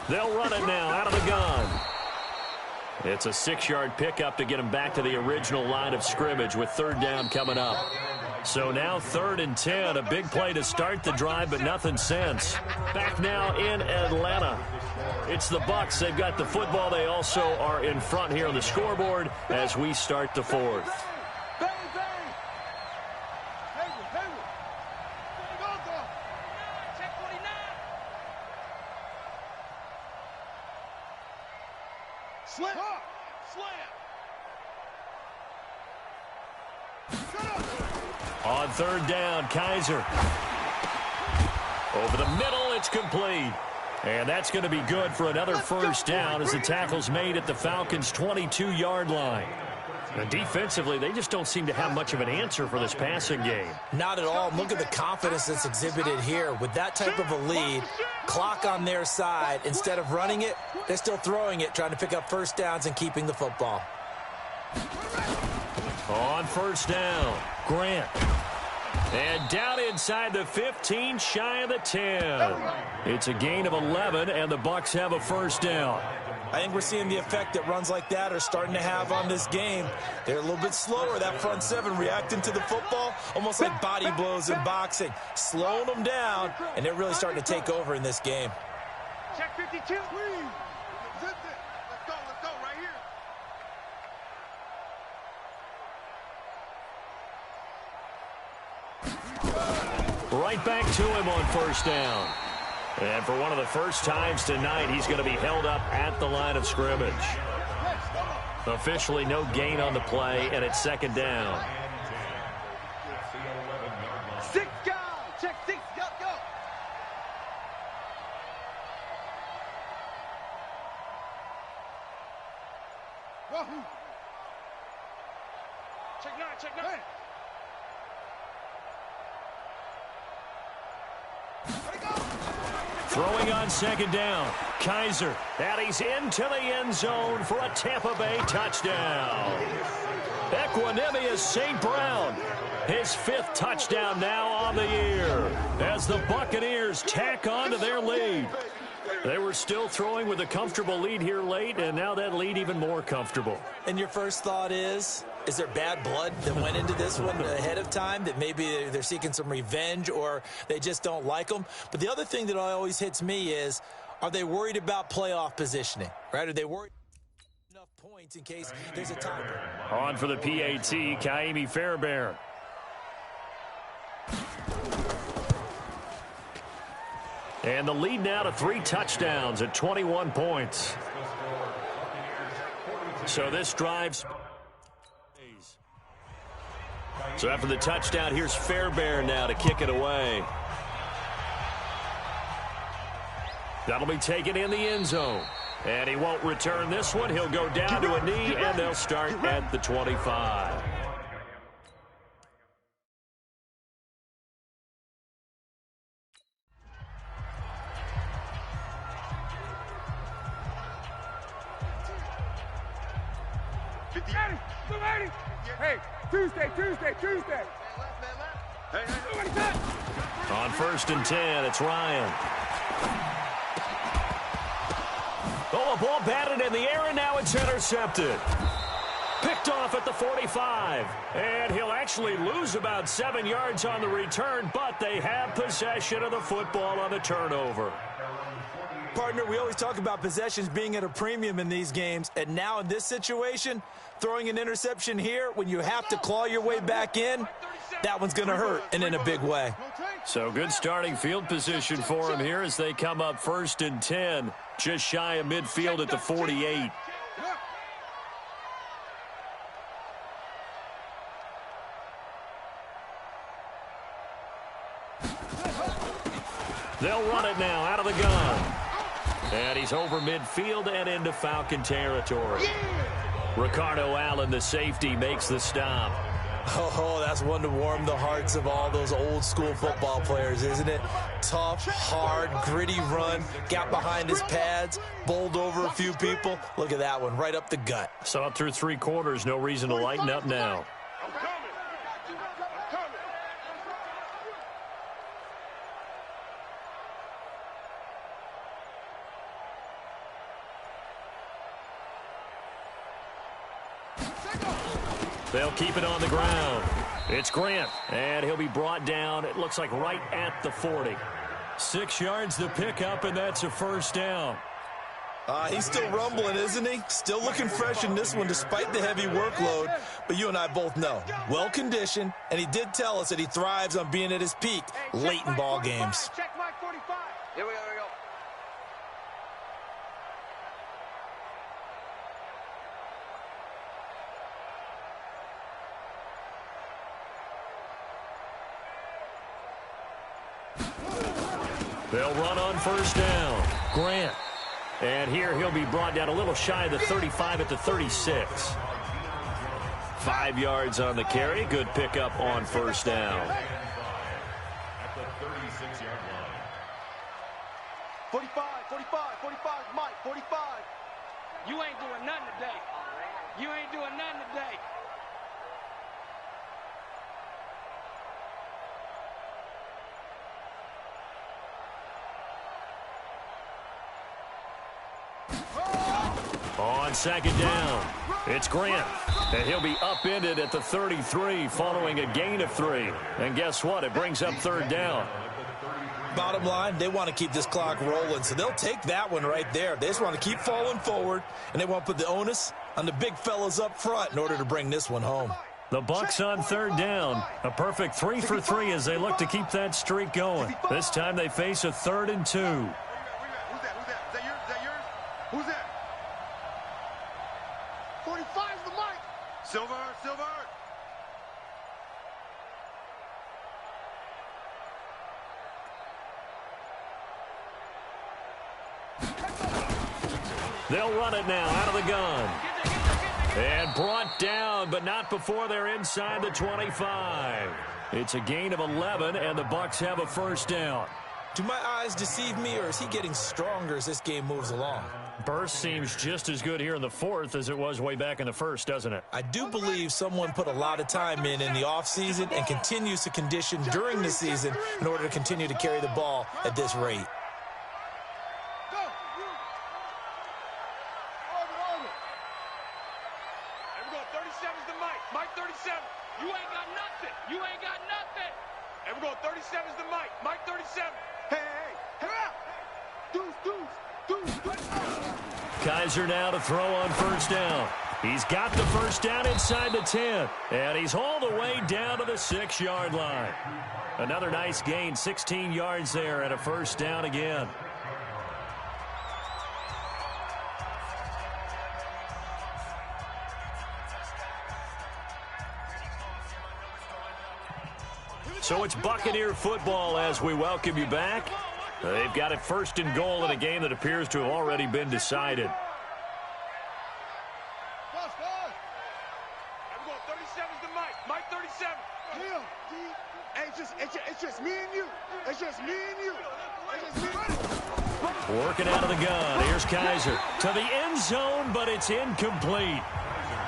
They'll run it now out of the gun. It's a 6-yard pickup to get him back to the original line of scrimmage with third down coming up. So now 3rd and 10, a big play to start the drive, but nothing since. Back now in Atlanta. It's the Bucs. They've got the football. They also are in front here on the scoreboard as we start the 4th. Bang. Hayward. Go. Check 49. Slam. On third down, Kaiser. Over the middle, it's complete. And that's going to be good for another first down as the tackle's made at the Falcons' 22-yard line. And defensively, they just don't seem to have much of an answer for this passing game. Not at all. Look at the confidence that's exhibited here. With that type of a lead, clock on their side, instead of running it, they're still throwing it, trying to pick up first downs and keeping the football. On first down, Grant. And down inside the 15, shy of the 10. It's a gain of 11, and the Bucs have a first down. I think we're seeing the effect that runs like that are starting to have on this game. They're a little bit slower, that front seven, reacting to the football, almost like body blows in boxing, slowing them down, and they're really starting to take over in this game. Check 52. Let's go, right here. Right back to him on first down. And for one of the first times tonight, he's going to be held up at the line of scrimmage. Officially no gain on the play, and it's second down. 6 guys. Check 6. Go. Throwing on second down. Kaiser, and he's into the end zone for a Tampa Bay touchdown. Equanimous St. Brown, his 5th touchdown now on the year as the Buccaneers tack on to their lead. They were still throwing with a comfortable lead here late, and now that lead even more comfortable. And your first thought is there bad blood that went into this one ahead of time, that maybe they're seeking some revenge or they just don't like them? But the other thing that always hits me is, are they worried about playoff positioning, right? Are they worried enough points in case there's a tiebreaker? On for the PAT, Kaimi Fairbairn. And the lead now to 3 touchdowns at 21 points. So this drives. So after the touchdown, here's Fairbairn now to kick it away. That'll be taken in the end zone. And he won't return this one. He'll go down to a knee, and they'll start at the 25. Hey, Tuesday. On 1st and 10, it's Ryan. Oh, a ball batted in the air, and now it's intercepted. Picked off at the 45. And he'll actually lose about 7 yards on the return, but they have possession of the football on the turnover. Partner, we always talk about possessions being at a premium in these games, and now in this situation, throwing an interception here when you have to claw your way back in, that one's going to hurt, and in a big way. So good starting field position for him here as they come up 1st and 10, just shy of midfield at the 48. They'll run it now out of the gun. And he's over midfield and into Falcon territory. Ricardo Allen, the safety, makes the stop. Oh, that's one to warm the hearts of all those old school football players, isn't it? Tough, hard, gritty run, got behind his pads, bowled over a few people. Look at that one, right up the gut. So up through 3 quarters, no reason to lighten up now. They'll keep it on the ground. It's Grant, and he'll be brought down, it looks like right at the 40. 6 yards to pick up, and that's a 1st down. He's still rumbling, isn't he? Still looking fresh in this one despite the heavy workload. But you and I both know, well-conditioned, and he did tell us that he thrives on being at his peak late in ball games. Check Mike 45. Here we go. They'll run on 1st down. Grant. And here he'll be brought down a little shy of the 35 at the 36. 5 yards on the carry. Good pickup on 1st down. At the 36-yard line. 45, Mike, 45. You ain't doing nothing today. You ain't doing nothing today. On 2nd down, it's Grant. And he'll be upended at the 33 following a gain of 3. And guess what? It brings up 3rd down. Bottom line, they want to keep this clock rolling, so they'll take that one right there. They just want to keep falling forward, and they want to put the onus on the big fellas up front in order to bring this one home. The Bucs on 3rd down. A perfect 3 for 3 as they look to keep that streak going. This time they face a 3rd and 2. Who's that? Is that yours? Who's that? 45's the mic. Silver. They'll run it now out of the gun. And brought down down, but not before they're inside the 25. It's a gain of 11, and the Bucs have a first down. Do my eyes deceive me, or is he getting stronger as this game moves along? Burst seems just as good here in the fourth as it was way back in the first, doesn't it? I do believe someone put a lot of time in the offseason and continues to condition during the season in order to continue to carry the ball at this rate. Mike 37. You ain't got nothing. You ain't got nothing. And we're going 37's the Mike. Mike 37. Hey, hey, hey. Deuce. Kaiser now to throw on first down. He's got the first down inside the 10. And he's all the way down to the 6-yard line. Another nice gain, 16 yards there and a first down again. So it's Buccaneer football as we welcome you back. They've got it first and goal in a game that appears to have already been decided. Mike 37. It's just me and you. It's just me and you. Working out of the gun. Here's Kaiser to the end zone, but it's incomplete.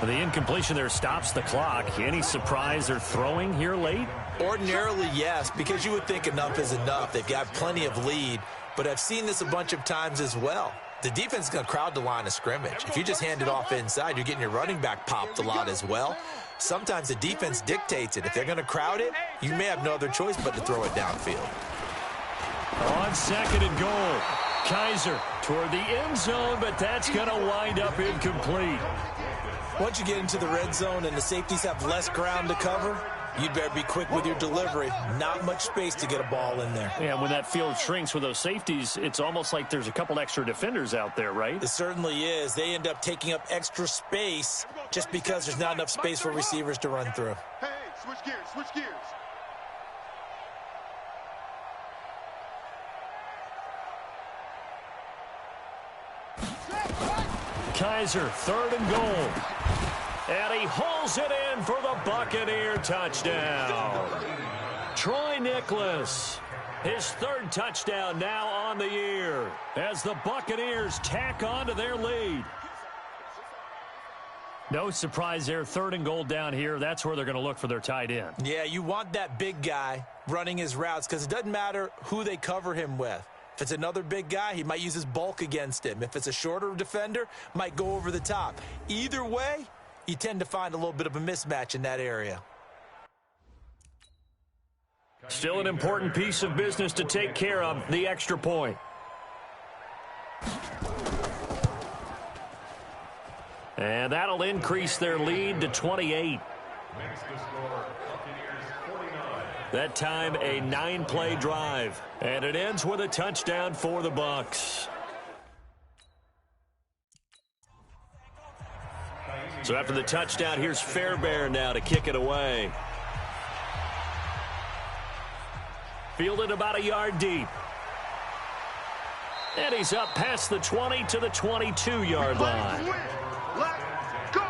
The incompletion there stops the clock. Any surprise they're throwing here late? Ordinarily, yes, because you would think enough is enough. They've got plenty of lead, but I've seen this a bunch of times as well. The defense is going to crowd the line of scrimmage. If you just hand it off inside, you're getting your running back popped a lot as well. Sometimes the defense dictates it. If they're going to crowd it, you may have no other choice but to throw it downfield. On second and goal, Kaiser toward the end zone, but that's going to wind up incomplete. Once you get into the red zone and the safeties have less ground to cover, you'd better be quick with your delivery. Not much space to get a ball in there. Yeah, when that field shrinks with those safeties, it's almost like there's a couple extra defenders out there, right? It certainly is. They end up taking up extra space just because there's not enough space for receivers to run through. Hey, switch gears. Kaiser, third and goal. And he hauls it in for the Buccaneer touchdown. Troy Nicholas, his third touchdown now on the year as the Buccaneers tack on to their lead. No surprise there, third and goal down here. That's where they're going to look for their tight end. Yeah, you want that big guy running his routes because it doesn't matter who they cover him with. If it's another big guy, he might use his bulk against him. If it's a shorter defender, might go over the top. Either way, you tend to find a little bit of a mismatch in that area. Still an important piece of business to take care of, the extra point. And that'll increase their lead to 28. That time, a 9-play drive. And it ends with a touchdown for the Bucs. So after the touchdown, here's Fairbairn now to kick it away. Fielded about a yard deep. And he's up past the 20 to the 22-yard line. Let's go.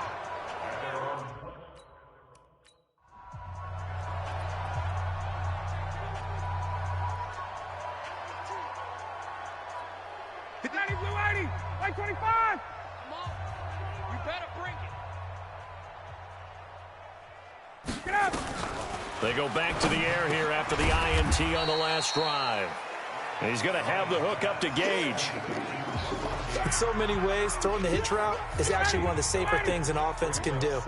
Daddy Blue 80. Like 25. Come on. You better bring it. Get up. They go back to the air here after the INT on the last drive. And he's going to have the hook up to Gage. In so many ways, throwing the hitch route is actually one of the safer things an offense can do.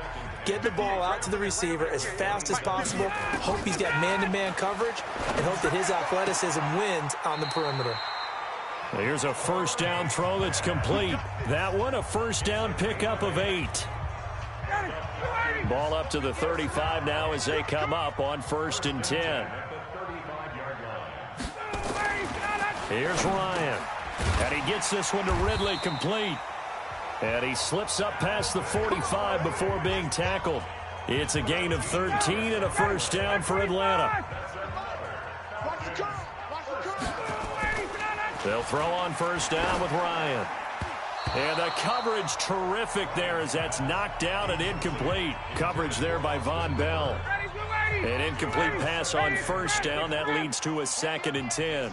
Get the ball out to the receiver as fast as possible, hope he's got man-to-man coverage, and hope that his athleticism wins on the perimeter. Here's a first down throw that's complete. That one, a first down pickup of 8. Ball up to the 35 now as they come up on 1st and 10. Here's Ryan. And he gets this one to Ridley complete. And he slips up past the 45 before being tackled. It's a gain of 13 and a first down for Atlanta. They'll throw on first down with Ryan. And the coverage terrific there as that's knocked out and incomplete. Coverage there by Von Bell. An incomplete pass on first down. That leads to a 2nd and 10.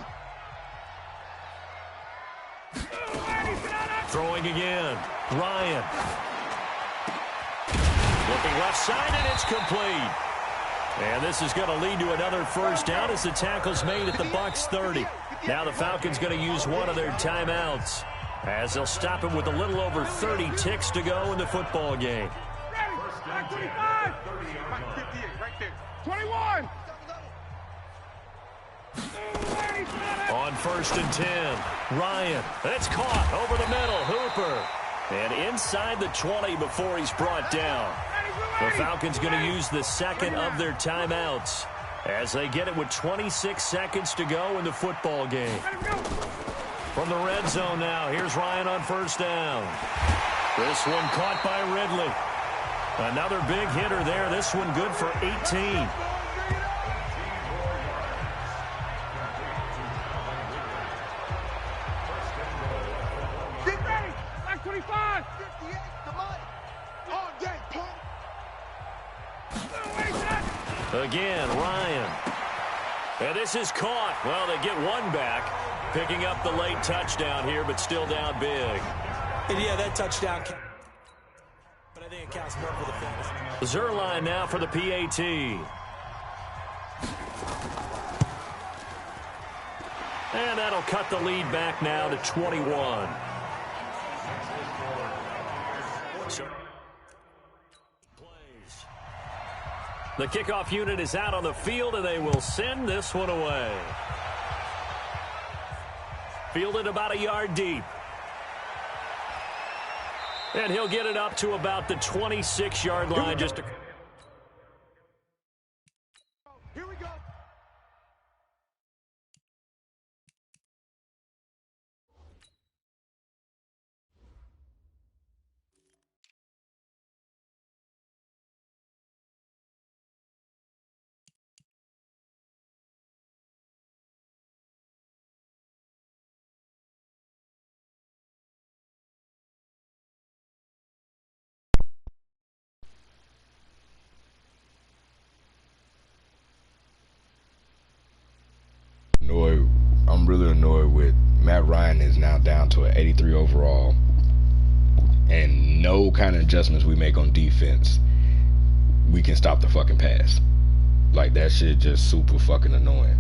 Throwing again. Ryan. Looking left side, and it's complete. And this is going to lead to another first down as the tackle's made at the Bucs 30. Now the Falcons going to use one of their timeouts, as they'll stop him with a little over 30 ticks to go in the football game. 25. 21. On 1st and 10, Ryan. That's caught over the middle. Hooper. And inside the 20 before he's brought down. The Falcons going to use the 2nd of their timeouts as they get it with 26 seconds to go in the football game. From the red zone now, here's Ryan on 1st down. This one caught by Ridley. Another big hitter there. This one good for 18. Get ready. Like 25. 58. Come on. All day, punk. Again, Ryan. And this is caught. Well, they get one back, picking up the late touchdown here, but still down big. And yeah, that touchdown. But I think it counts more for the finish. Zerline now for the PAT. And that'll cut the lead back now to 21. The kickoff unit is out on the field, and they will send this one away. Fielded about a yard deep. And he'll get it up to about the 26-yard line. Just Here we go. I'm really annoyed with Matt Ryan is now down to an 83 overall, and no kind of adjustments we make on defense, we can stop the fucking pass. Like, that shit just super fucking annoying.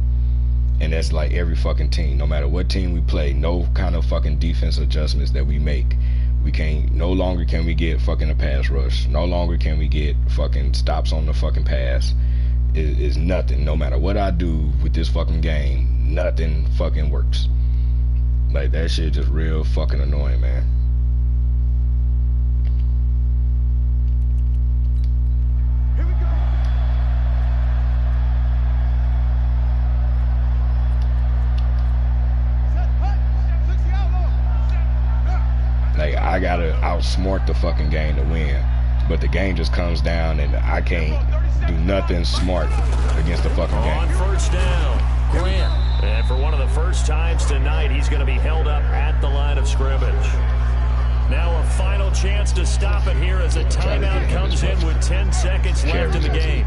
And that's like every fucking team. No matter what team we play, no kind of fucking defense adjustments that we make. We can't, no longer can we get fucking a pass rush. No longer can we get fucking stops on the fucking pass. It's nothing. No matter what I do with this fucking game, nothing fucking works. Like, that shit just real fucking annoying, man. Here we go. Like, I gotta outsmart the fucking game to win, but the game just comes down and I can't do nothing smart against the fucking game. On first down, Grant. And for one of the first times tonight, he's going to be held up at the line of scrimmage. Now a final chance to stop it here as a timeout comes in with 10 seconds left in the game.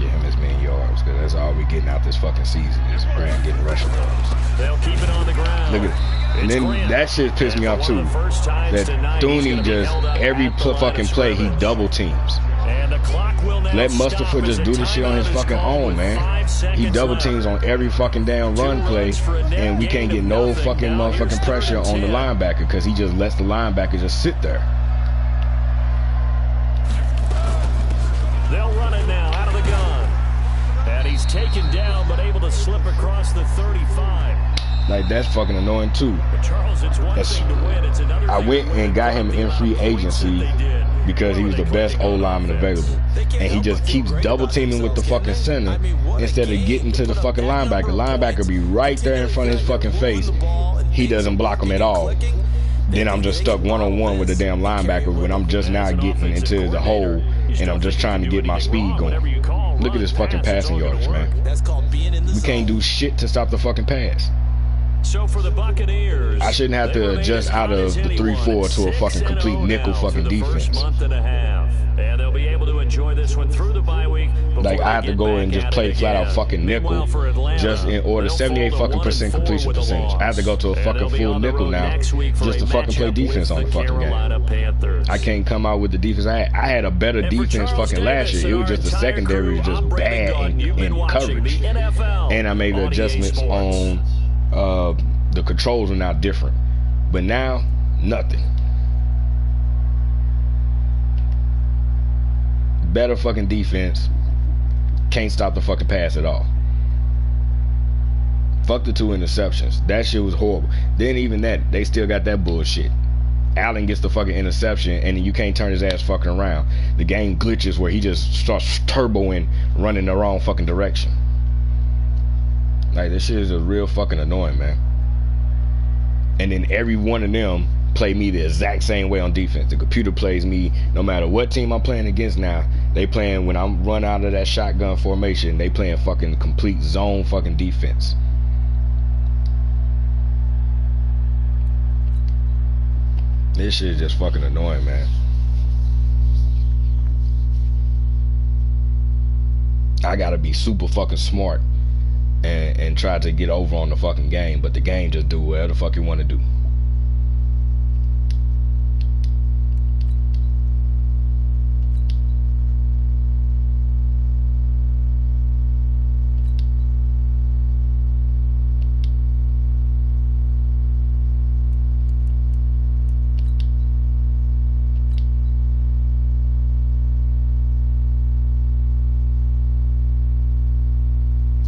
Get him as many yards, because that's all we're getting out this fucking season is Grant getting rushing yards. They'll keep it on the ground. Look at, and then that shit pissed me off too. That Thuney just, every fucking play, he double teams. Let Mustafa just do this shit on his fucking own, man. He double teams on every fucking damn run play, and we can't get no fucking motherfucking pressure on the linebacker because he just lets the linebacker just sit there. They'll run it now out of the gun. And he's taken down but able to slip across the 35. Like, that's fucking annoying too. I went and got him in free agency because he was the best O-lineman available, and he just keeps double teaming with the fucking center instead of getting to the fucking linebacker. Linebacker be right there in front of his fucking face. He doesn't block him at all. Then I'm just stuck one-on-one with the damn linebacker when I'm just now getting into the hole and I'm just trying to get my speed going. Look at this fucking passing yardage, man. We can't do shit to stop the fucking pass. So for the Buccaneers, I shouldn't have to adjust out of the 3-4 to a fucking complete nickel fucking defense. Month and a half. And they'll be able to enjoy this one through the bye week. Like, I have to go and just play flat out fucking nickel just in order 78 fucking % completion percentage. I have to go to a fucking full nickel now just to fucking play defense on the fucking game. I can't come out with the defense I had a better defense fucking last year. It was just the secondary was just bad in coverage. And I made the adjustments on the controls are now different. But now, nothing. Better fucking defense. Can't stop the fucking pass at all. Fuck the 2 interceptions. That shit was horrible. Then even that, they still got that bullshit. Allen gets the fucking interception and you can't turn his ass fucking around. The game glitches where he just starts turboing, running the wrong fucking direction. Like, this shit is a real fucking annoying, man. And then every one of them play me the exact same way on defense. The computer plays me no matter what team I'm playing against now. They playing when I'm run out of that shotgun formation. They playing fucking complete zone fucking defense. This shit is just fucking annoying, man. I gotta be super fucking smart and try to get over on the fucking game, but the game just do whatever the fuck you want to do.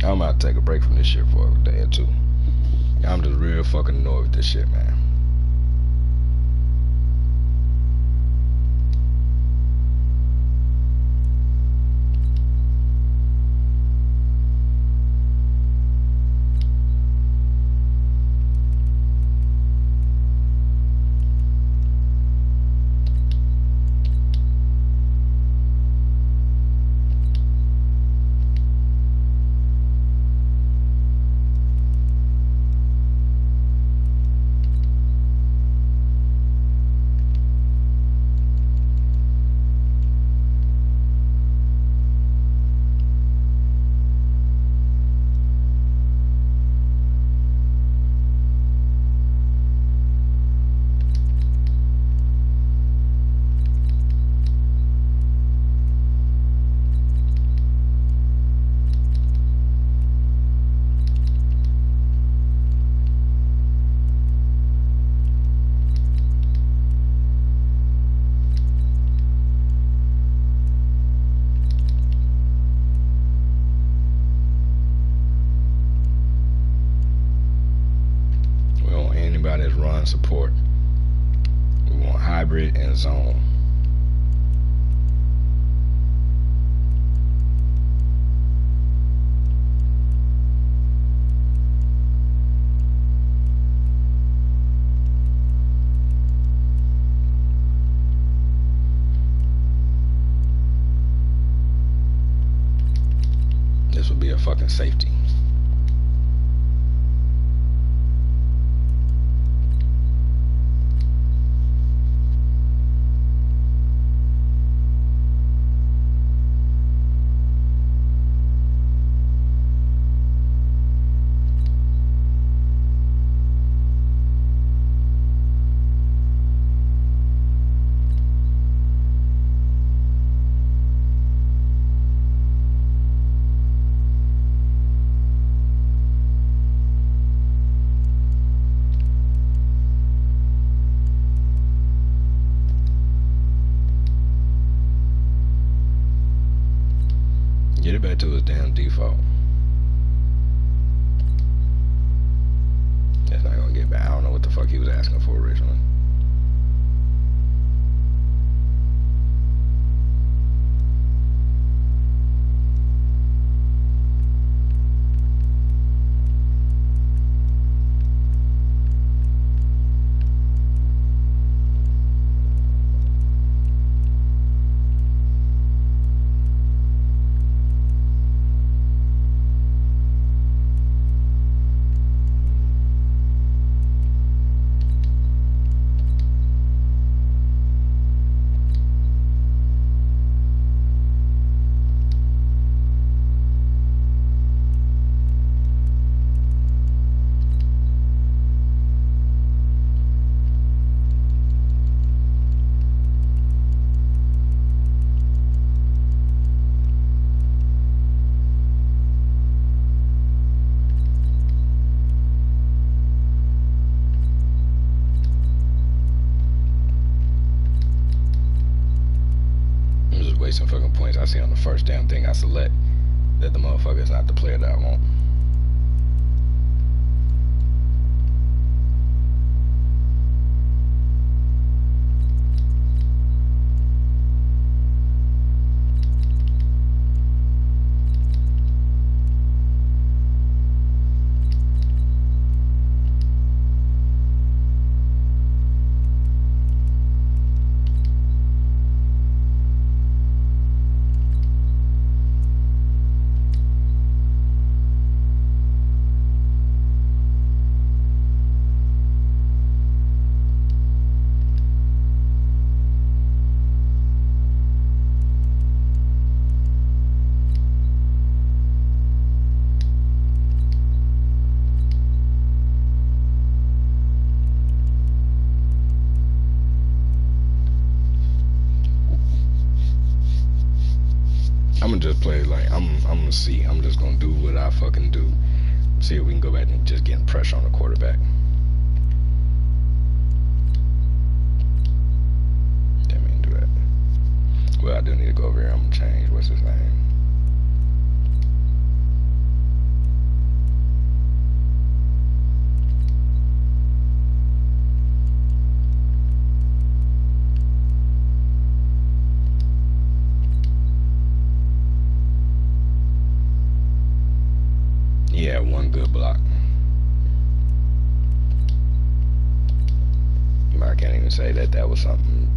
I'm about to take a break from this shit for a day or two. I'm just real fucking annoyed with this shit, man. That's run support. We want hybrid and zone. This would be a fucking safety. Get it back to its damn default. That's not gonna get back. I don't know what the fuck he was asking for originally. wasting fucking points. I see on the first damn thing I select that the motherfucker is not the player that I want. I'm gonna just play like I'm gonna see. I'm just gonna do what I fucking do. See if we can go back and just get pressure on the quarterback. Damn, we can do that. Well, I do need to go over here. I'm gonna change. What's his name? Yeah, one good block. I can't even say that was something.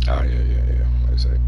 Oh, yeah. Wait a sec.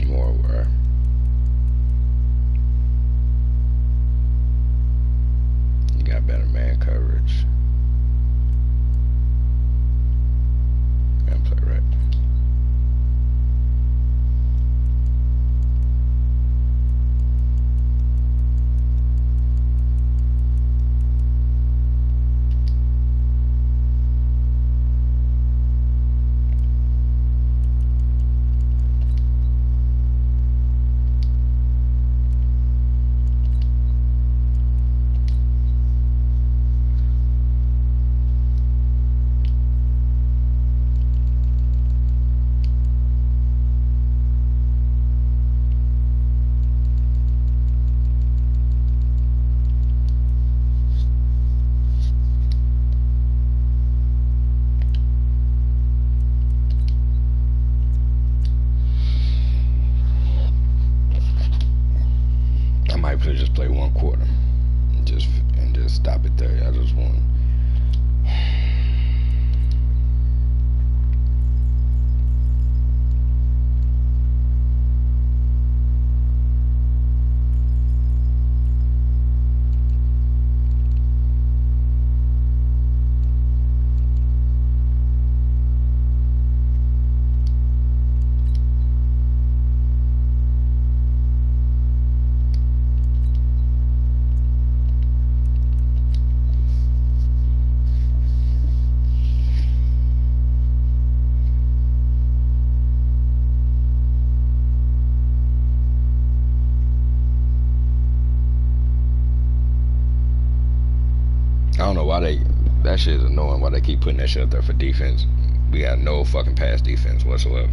More where you got better man coverage and play right. I might just play one quarter and just stop it there. I just want knowing why they keep putting that shit up there for defense. We got no fucking pass defense whatsoever.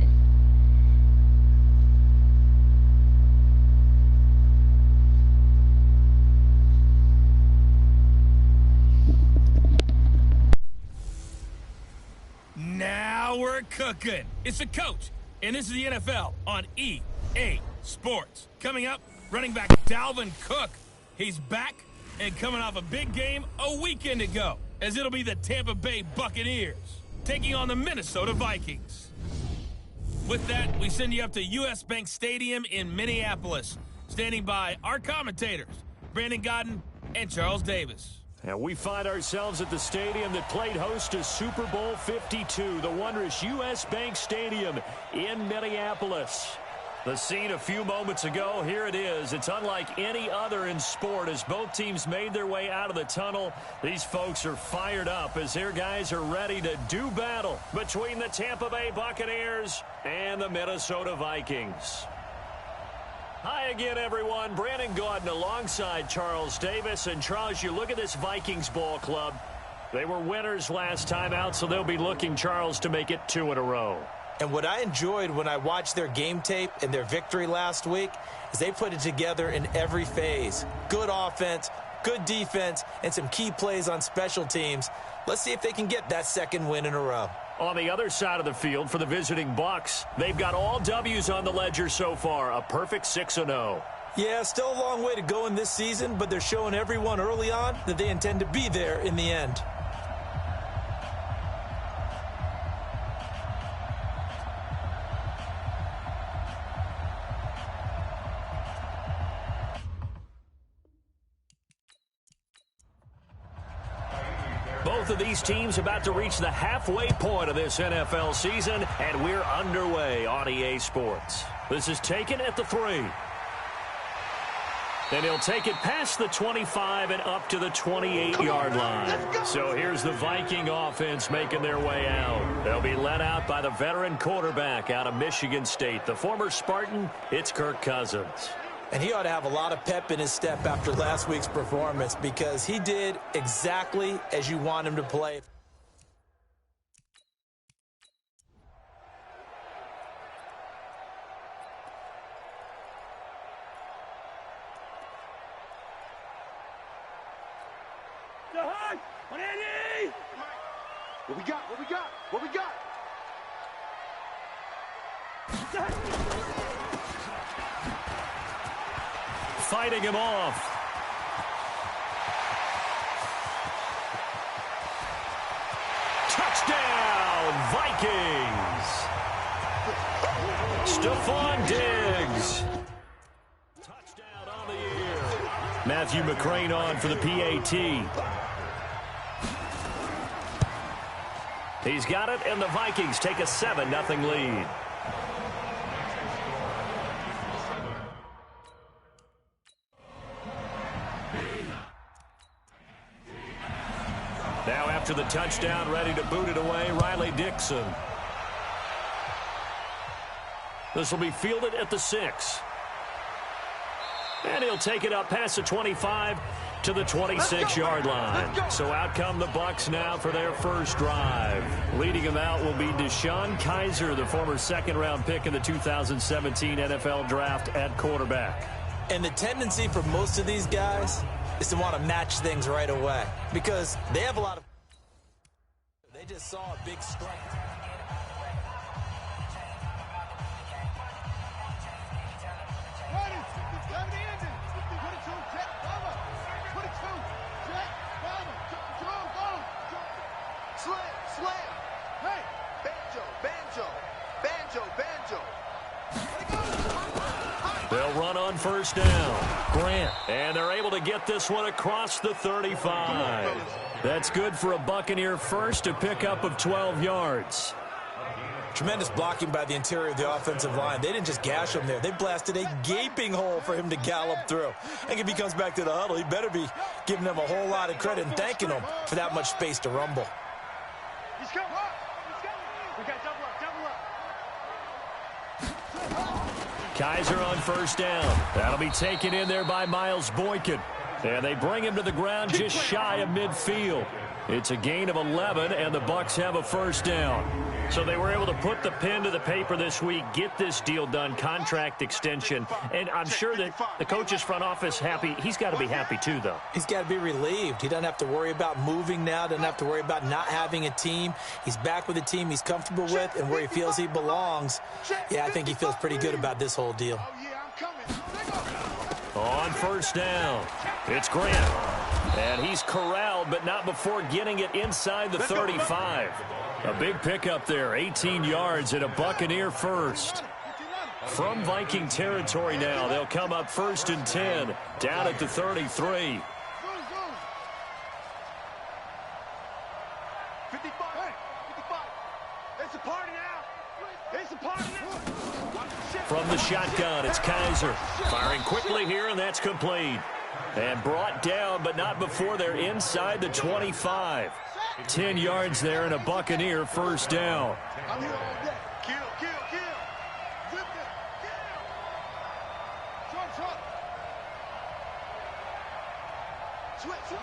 Now we're cooking. It's the coach, and this is the NFL on EA Sports. Coming up, running back Dalvin Cook. He's back and coming off a big game a weekend ago, as it'll be the Tampa Bay Buccaneers taking on the Minnesota Vikings. With that, we send you up to US Bank Stadium in Minneapolis. Standing by our commentators, Brandon Gettin and Charles Davis. And we find ourselves at the stadium that played host to Super Bowl 52, the wondrous US Bank Stadium in Minneapolis. The scene a few moments ago, here it is. It's unlike any other in sport as both teams made their way out of the tunnel. These folks are fired up as their guys are ready to do battle between the Tampa Bay Buccaneers and the Minnesota Vikings. Hi again, everyone. Brandon Gaudin alongside Charles Davis. And Charles, you look at this Vikings ball club. They were winners last time out, so they'll be looking, Charles, to make it 2 in a row. And what I enjoyed when I watched their game tape and their victory last week is they put it together in every phase. Good offense, good defense, and some key plays on special teams. Let's see if they can get that second win in a row. On the other side of the field for the visiting Bucs, they've got all W's on the ledger so far, a perfect 6-0. Yeah, still a long way to go in this season, but they're showing everyone early on that they intend to be there in the end. Both of these teams about to reach the halfway point of this NFL season, and we're underway on EA Sports. This is taken at the 3. And he'll take it past the 25 and up to the 28-yard line. So here's the Viking offense making their way out. They'll be led out by the veteran quarterback out of Michigan State, the former Spartan. It's Kirk Cousins. And he ought to have a lot of pep in his step after last week's performance because he did exactly as you want him to play. What we got? What we got? What we got? Fighting him off. Touchdown, Vikings. Stephon Diggs. Touchdown on the year. Matthew McCrane on for the PAT. He's got it, and the Vikings take a 7-0 lead. Now after the touchdown, ready to boot it away, Riley Dixon. This will be fielded at the 6. And he'll take it up past the 25 to the 26-yard line. So out come the Bucs now for their first drive. Leading them out will be Deshaun Kaiser, the former second-round pick in the 2017 NFL Draft at quarterback. And the tendency for most of these guys is to want to match things right away because they have a lot of... They just saw a big strike. Slam! Hey! Banjo! They'll run on first down. Grant. And they're able to get this one across the 35. That's good for a Buccaneer first, a pickup of 12 yards. Tremendous blocking by the interior of the offensive line. They didn't just gash him there. They blasted a gaping hole for him to gallop through. I think if he comes back to the huddle, he better be giving them a whole lot of credit and thanking them for that much space to rumble. He's coming! We got double up! Kaiser on first down. That'll be taken in there by Miles Boykin. And they bring him to the ground just shy of midfield. It's a gain of 11, and the Bucs have a first down. So they were able to put the pen to the paper this week, get this deal done, contract extension. And I'm sure that the coach's front office happy. He's got to be happy too, though. He's got to be relieved. He doesn't have to worry about moving now, doesn't have to worry about not having a team. He's back with a team he's comfortable with and where he feels he belongs. Yeah, I think he feels pretty good about this whole deal. On first down, it's Grant. And he's corralled, but not before getting it inside the 35. A big pickup there, 18 yards and a Buccaneer first. From Viking territory now, they'll come up 1st and 10, down at the 33. 55. It's a party now. It's a party now. From the shotgun, it's Kaiser. Firing quickly here, and that's complete. And brought down, but not before they're inside the 25. 10 yards there and a Buccaneer first down. I'm here all day. Kill, kill, kill. Zip it. Kill. Truck. Switch.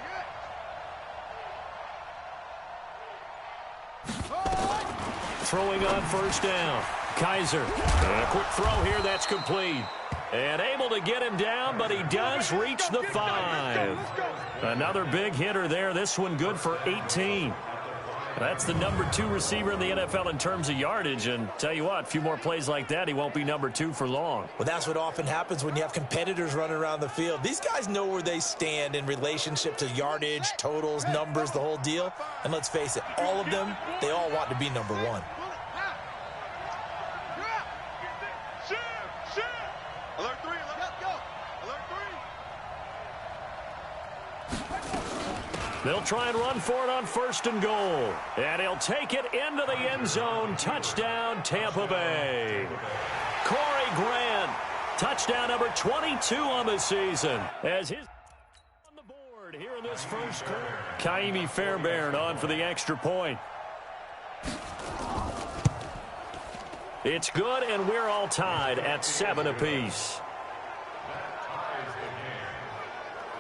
Throwing on first down. Kaiser. And a quick throw here, that's complete. And able to get him down, but he does reach the 5. Another big hitter there. This one good for 18. That's the number 2 receiver in the NFL in terms of yardage. And tell you what, a few more plays like that, he won't be number 2 for long. Well, that's what often happens when you have competitors running around the field. These guys know where they stand in relationship to yardage, totals, numbers, the whole deal. And let's face it, all of them, they all want to be number 1. Alert 3, let's go. Alert 3. They'll try and run for it on 1st and goal. And he'll take it into the end zone. Touchdown, Tampa Bay. Corey Grant, touchdown number 22 on the season. As his on the board here in this first quarter. Kaimi Fairbairn on for the extra point. It's good, and we're all tied at 7 apiece.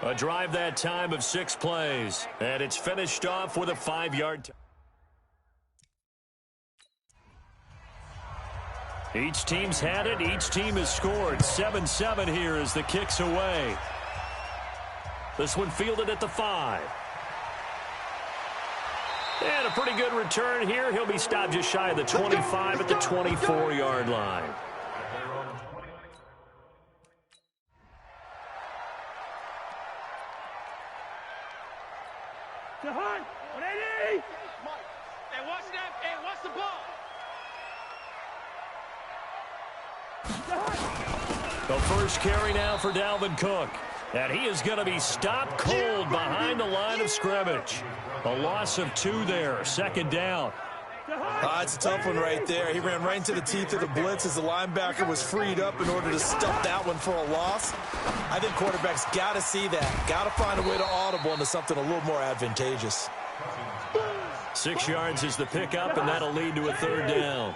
A drive that time of 6 plays, and it's finished off with a 5-yard. Each team's had it. Each team has scored. 7-7 here as the kick's away. This one fielded at the 5. And a pretty good return here. He'll be stopped just shy of the 25 at the 24-yard line. Jahan, 180. Hey, watch that. Hey, watch the ball. The first carry now for Dalvin Cook. And he is going to be stopped cold behind the line of scrimmage. A loss of 2 there. 2nd down. It's a tough one right there. He ran right into the teeth of the blitz as the linebacker was freed up in order to stuff that one for a loss. I think quarterbacks got to see that. Got to find a way to audible into something a little more advantageous. 6 yards is the pickup, and that'll lead to a 3rd down.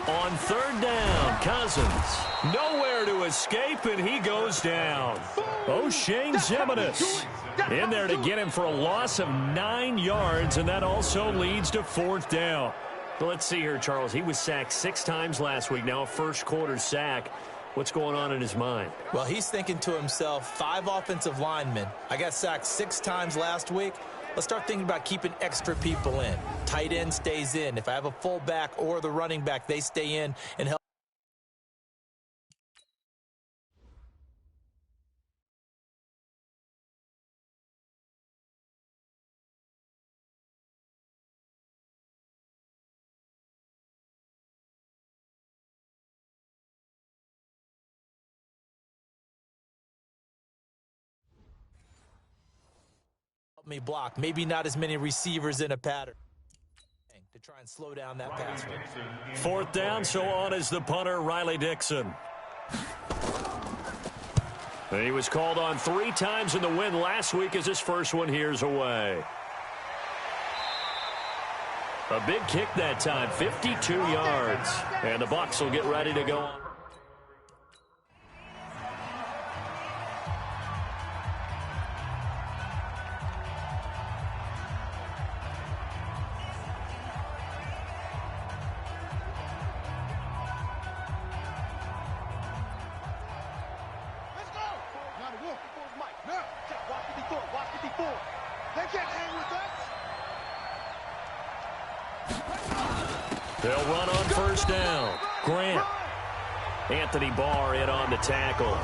On 3rd down, Cousins. Nowhere to escape, and he goes down. O'Shane Ximines in there to get him for a loss of 9 yards, and that also leads to 4th down. But let's see here, Charles. He was sacked 6 times last week. Now a first-quarter sack. What's going on in his mind? Well, he's thinking to himself, 5 offensive linemen. I got sacked 6 times last week. Let's start thinking about keeping extra people in. Tight end stays in. If I have a fullback or the running back, they stay in and help. Me block. Maybe not as many receivers in a pattern to try and slow down that pass. 4th down, so on is the punter, Riley Dixon. He was called on 3 times in the win last week as his first one here's away. A big kick that time, 52 yards. And the Bucs will get ready to go on. 4. They can't hang with us. They'll run on first down. Grant. Anthony Barr in on the tackle.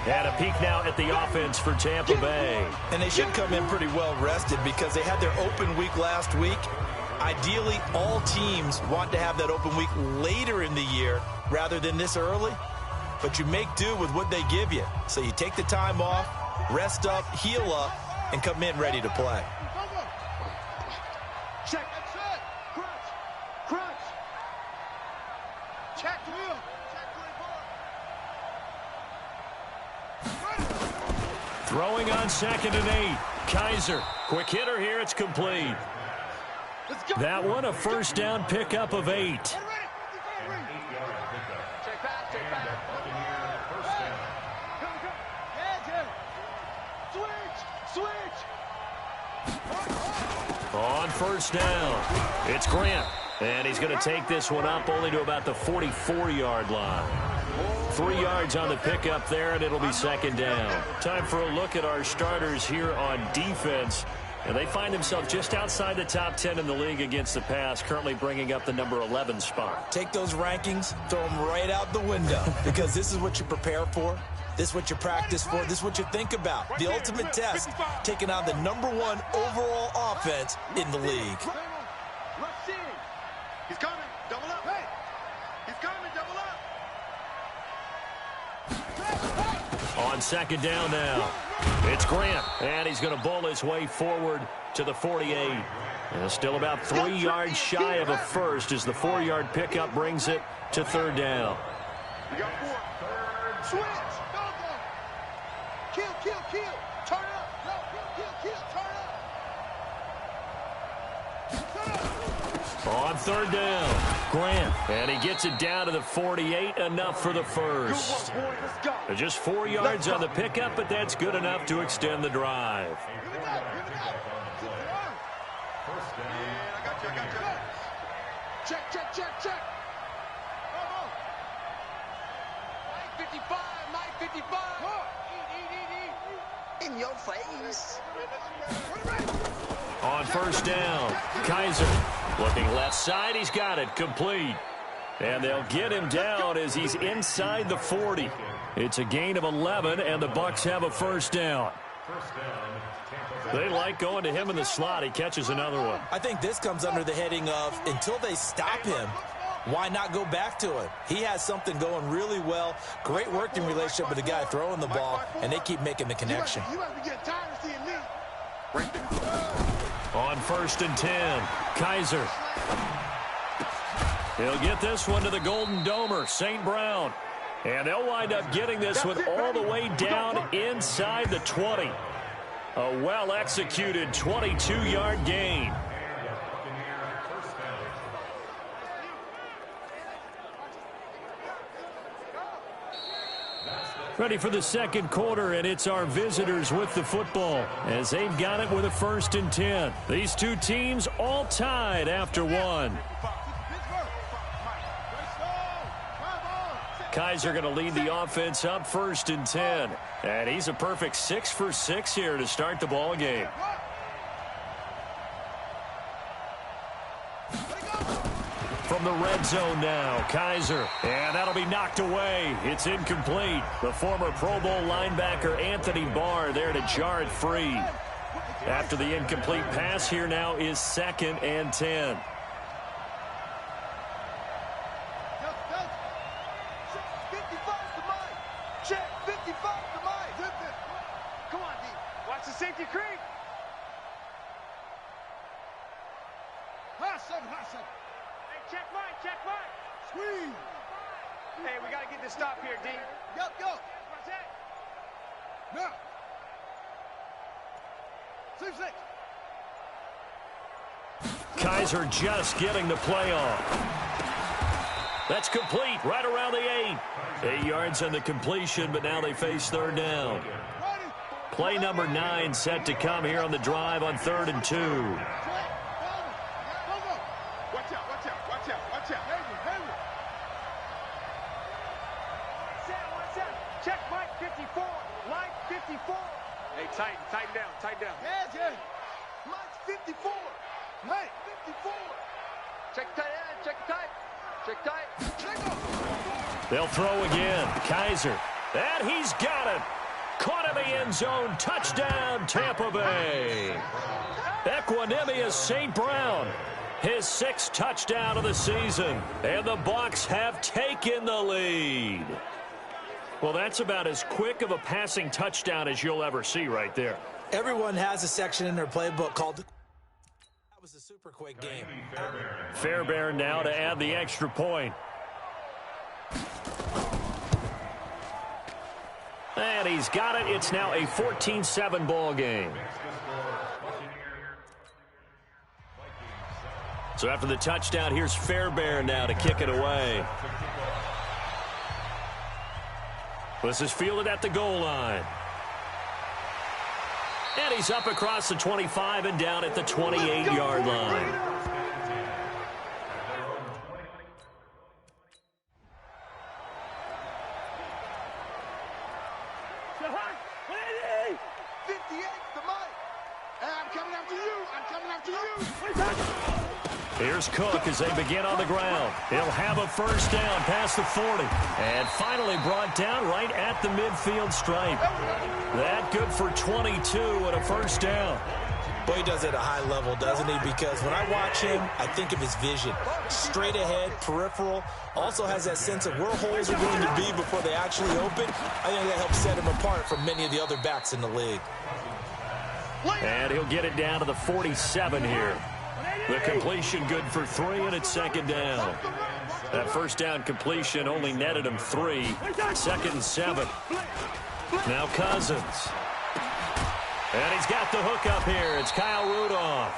And a peek now at the offense for Tampa Bay. And they should come in pretty well rested because they had their open week last week. Ideally, all teams want to have that open week later in the year rather than this early. But you make do with what they give you. So you take the time off, rest up, heal up, and come in ready to play. Check. That's it. Crunch. Check wheel. Throwing on 2nd and 8. Kaiser. Quick hitter here. It's complete. That one, a first down pickup of 8. Check back. Switch. On first down, it's Grant. And he's going to take this one up only to about the 44-yard line. 3 yards on the pickup there, and it'll be 2nd down. Time for a look at our starters here on defense. And they find themselves just outside the top 10 in the league against the pass, currently bringing up the number 11 spot. Take those rankings, throw them right out the window because this is what you prepare for. This is what you practice for. This is what you think about. The ultimate test, taking on the #1 overall offense in the league. Let's see. He's coming. Double up. Hey. He's coming. Double up. On 2nd down now, it's Grant. And he's going to bowl his way forward to the 48. And still about 3 yards shy of a first as the 4-yard pickup brings it to 3rd down. We got 4. Switch. Kill. Turn up. No, kill. Turn up. On 3rd down, Grant. And he gets it down to the 48, enough for the first. Good work, boy. Let's go. Just 4 yards on the pickup, but that's good enough to extend the drive. Give it up. Yeah, I got you. Check. Mike 55. In your face. On first down, Kaiser looking left side. He's got it complete. And they'll get him down as he's inside the 40. It's a gain of 11, and the Bucs have a first down. They like going to him in the slot. He catches another one. I think this comes under the heading of until they stop him, why not go back to it? He has something going really well. Great working relationship with the guy throwing the ball, and they keep making the connection. You must be getting tired of seeing me. On 1st and 10, Kaiser. He'll get this one to the Golden Domer, St. Brown. And they'll wind up getting this one all the way down inside the 20. A well-executed 22-yard gain. Ready for the second quarter, and it's our visitors with the football as they've got it with a 1st and 10. These two teams all tied after one. Kaiser going to lead the offense up 1st and 10. And he's a perfect 6 for 6 here to start the ball game. From the red zone now, Kaiser. And that'll be knocked away. It's incomplete. The former Pro Bowl linebacker Anthony Barr there to jar it free. After the incomplete pass, here now is 2nd and 10. Safety creep. Hustle. Hey, check Mike. Squeeze. Hey, we got to get this stop here, D. Go. What's that? No. 6-6. Kaiser just getting the play off. That's complete right around the 8. 8 yards on the completion, but now they face 3rd down. Play number 9 set to come here on the drive on 3rd and 2. Watch out. Check Mike 54. Mike 54. Hey, tighten down, tighten down. Yeah. Mike's 54. Mike, 54. Check tight end, check tight. Check tight. Check off. They'll throw again. Kaiser. And he's got it. Caught in the end zone. Touchdown, Tampa Bay. Equanimous St. Brown. His 6th touchdown of the season. And the Bucs have taken the lead. Well, that's about as quick of a passing touchdown as you'll ever see right there. Everyone has a section in their playbook called that was a super quick game. Fairbairn now to add the extra point. And he's got it. It's now a 14-7 ball game. So after the touchdown, here's Fairbairn now to kick it away. This is fielded at the goal line. And he's up across the 25 and down at the 28-yard line. Here's Cook as they begin on the ground. He'll have a first down past the 40. And finally brought down right at the midfield stripe. That good for 22 and a first down. Boy, he does it at a high level, doesn't he? Because when I watch him, I think of his vision. Straight ahead, peripheral. Also has that sense of where holes are going to be before they actually open. I think that helps set him apart from many of the other backs in the league. And he'll get it down to the 47 here. The completion good for 3, and it's second down. That first down completion only netted him 3. 2nd and 7. Now Cousins. And he's got the hook up here. It's Kyle Rudolph.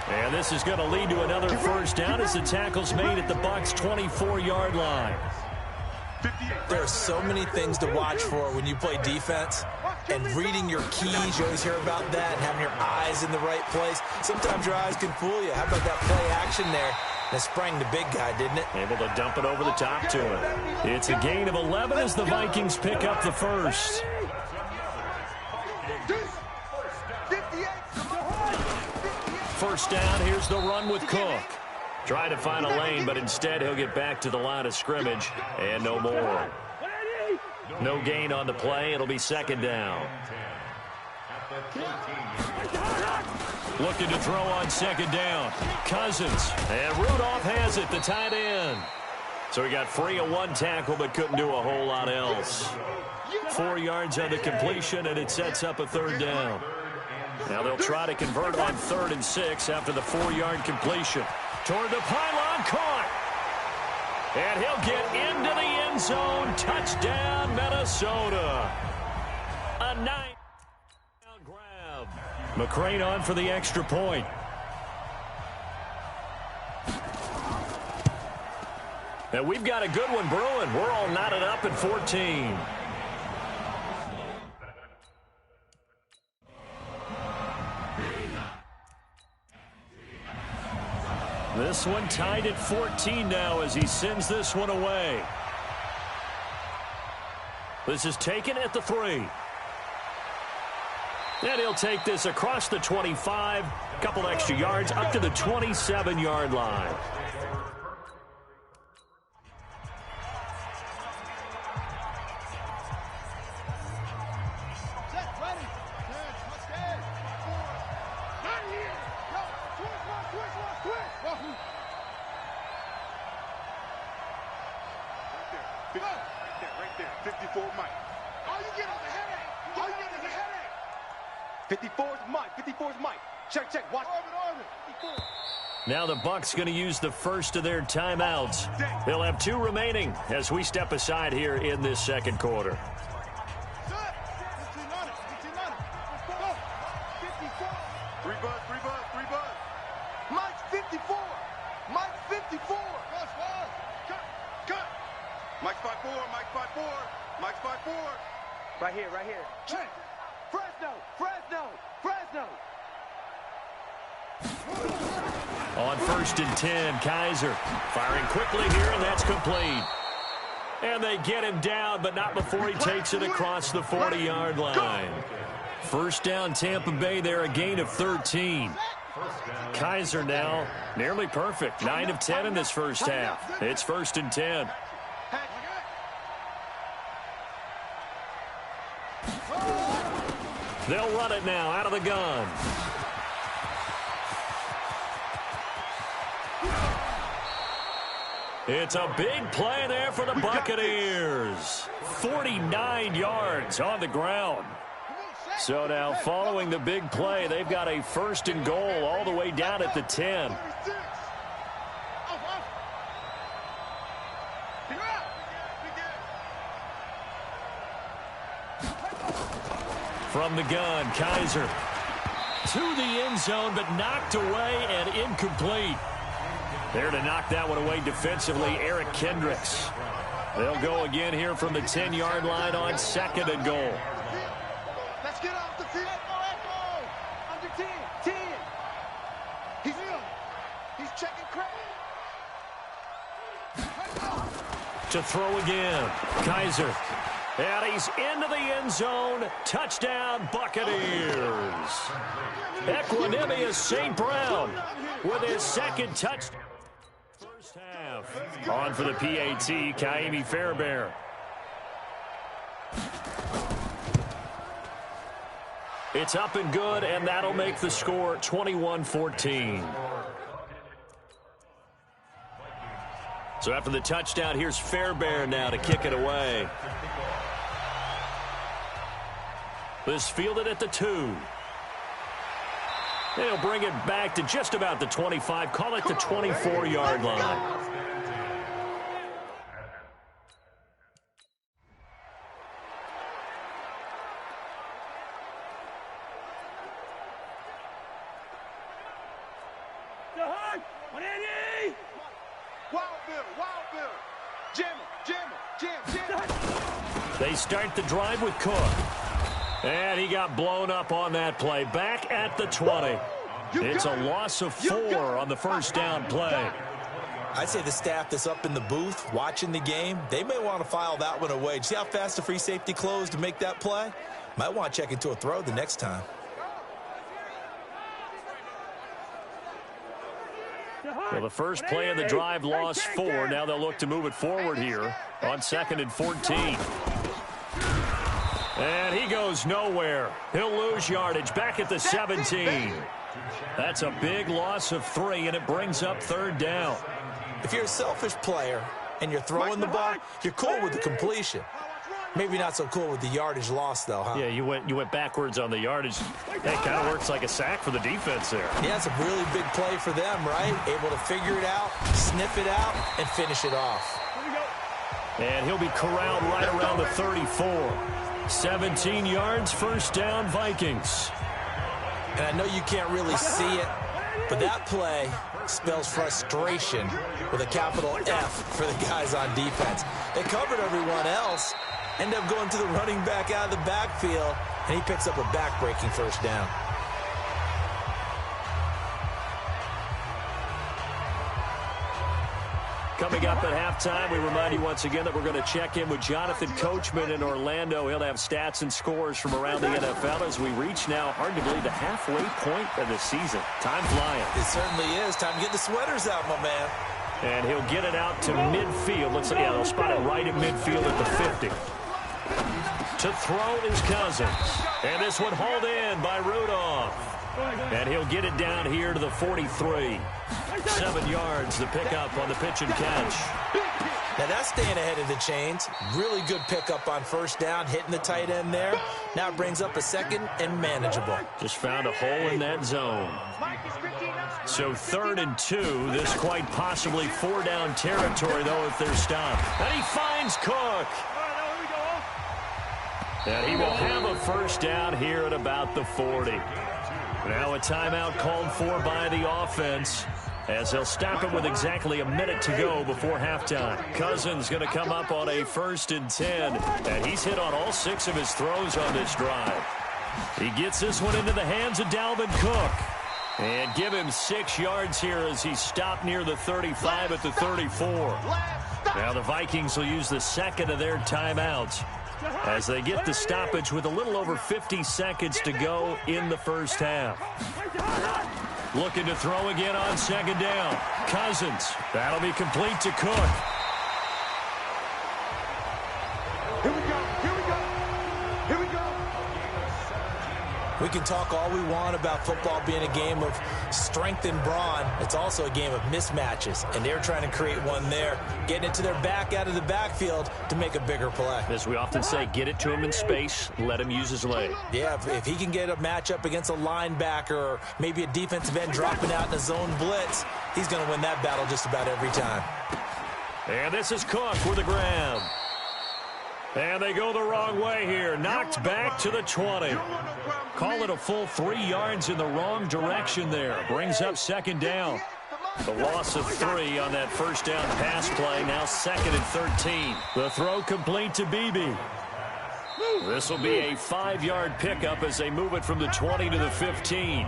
And this is going to lead to another first down as the tackle's made at the Bucs' 24-yard line. There are so many things to watch for when you play defense. And reading your keys, you always hear about that, and having your eyes in the right place. Sometimes your eyes can fool you. How about that play action there? That sprang the big guy, didn't it? Able to dump it over the top to him. It's a gain of 11 as the Vikings pick up the first. First down, here's the run with Cook. Trying to find a lane, but instead he'll get back to the line of scrimmage, and no more. No gain on the play. It'll be second down. Looking to throw on second down. Cousins. And Rudolph has it, the tight end. So he got free of one tackle, but couldn't do a whole lot else. 4 yards on the completion, and it sets up a third down. Now they'll try to convert on 3rd and 6 after the 4-yard completion. Toward the pylon, caught. And he'll get into the end zone. Touchdown, Minnesota. A 9-down grab. McCrane on for the extra point. And we've got a good one brewing. We're all knotted up at 14. This one tied at 14 now as he sends this one away. This is taken at the 3. And he'll take this across the 25, couple extra yards up to the 27-yard line. Right there, 54 Mike. All you get is a headache. All you get is a headache. 54 is Mike. 54 is Mike. Check. Watch. Orbit. 54. Now the Bucs going to use the first of their timeouts. They'll have 2 remaining as we step aside here in this second quarter. Three buzz. Mike's 54. Mike's 54. Cut. Mike's 5'4". Mike's 5'4". Right here. Check. Fresno. On 1st and 10, Kaiser firing quickly here, and that's complete. And they get him down, but not before he takes it across the 40-yard line. First down, Tampa Bay there, a gain of 13. Kaiser now nearly perfect. 9 of 10 in this first half. It's 1st and 10. They'll run it now out of the gun. It's a big play there for the Buccaneers. 49 yards on the ground. So now following the big play, they've got a 1st and goal all the way down at the 10. From the gun, Kaiser to the end zone, but knocked away and incomplete. There to knock that one away defensively, Eric Kendricks. They'll go again here from the 10-yard line on 2nd and goal. Let's get off the field. Under 10. 10. He's in. He's checking credit. To throw again, Kaiser. And he's into the end zone. Touchdown, Buccaneers. Equanimous St. Brown with his 2nd touchdown. First half. On for the PAT, Kaimi Fairbairn. It's up and good, and that'll make the score 21-14. So after the touchdown, here's Fairbairn now to kick it away. This fielded at the 2. They'll bring it back to just about the 25. Call it the 24-yard line. They start the drive with Cook. And he got blown up on that play. Back at the 20. It's a loss of 4 on the first down play. I'd say the staff that's up in the booth watching the game, they may want to file that one away. See how fast the free safety closed to make that play? Might want to check into a throw the next time. Well, the first play of the drive lost 4. Now they'll look to move it forward here on 2nd and 14. And he goes nowhere. He'll lose yardage back at the 17. That's a big loss of 3, and it brings up 3rd down. If you're a selfish player and you're throwing the ball, you're cool with the completion. Maybe not so cool with the yardage loss, though, huh? Yeah, you went backwards on the yardage. That kind of works like a sack for the defense there. Yeah, it's a really big play for them, right? Able to figure it out, sniff it out, and finish it off. And he'll be corralled right around the 34. 17 yards, first down, Vikings. And I know you can't really see it, but that play spells frustration with a capital F for the guys on defense. They covered everyone else, end up going to the running back out of the backfield, and he picks up a back-breaking first down. Coming up at halftime, we remind you once again that we're going to check in with Jonathan Coachman in Orlando. He'll have stats and scores from around the NFL as we reach now, hard to believe, the halfway point of the season. Time flying. It certainly is. Time to get the sweaters out, my man. And he'll get it out to midfield. Looks like, yeah, they'll spot it right in midfield at the 50. To throw is Cousins. And this one hauled in by Rudolph. And he'll get it down here to the 43. 7 yards, the pickup on the pitch and catch. Now that's staying ahead of the chains. Really good pickup on first down, hitting the tight end there. Now it brings up a 2nd and manageable. Just found a hole in that zone. So 3rd and 2. This quite possibly 4-down territory, though, if they're stopped. And he finds Cook. And he will have a first down here at about the 40. Now a timeout called for by the offense, as they'll stop it with exactly a minute to go before halftime. Cousins going to come up on a 1st and 10, and he's hit on all 6 of his throws on this drive. He gets this one into the hands of Dalvin Cook. And give him 6 yards here as he stopped near the 35 at the 34. Now the Vikings will use the 2nd of their timeouts. as they get the stoppage with a little over 50 seconds to go in the first half. Looking to throw again on second down. Cousins. That'll be complete to Cook. Here we go. Here we go. Here we go. We can talk all we want about football being a game of strength and brawn. It's also a game of mismatches, and they're trying to create one there, getting it to their back out of the backfield to make a bigger play. As we often say, get it to him in space, let him use his leg. Yeah, if he can get a matchup against a linebacker or maybe a defensive end dropping out in a zone blitz, he's going to win that battle just about every time. And this is Cook with a grab. And they go the wrong way here. Knocked back to the 20. Call it a full 3 yards in the wrong direction there. Brings up second down. The loss of 3 on that first down pass play. Now 2nd and 13. The throw complete to Beebe. This will be a 5-yard pickup as they move it from the 20 to the 15.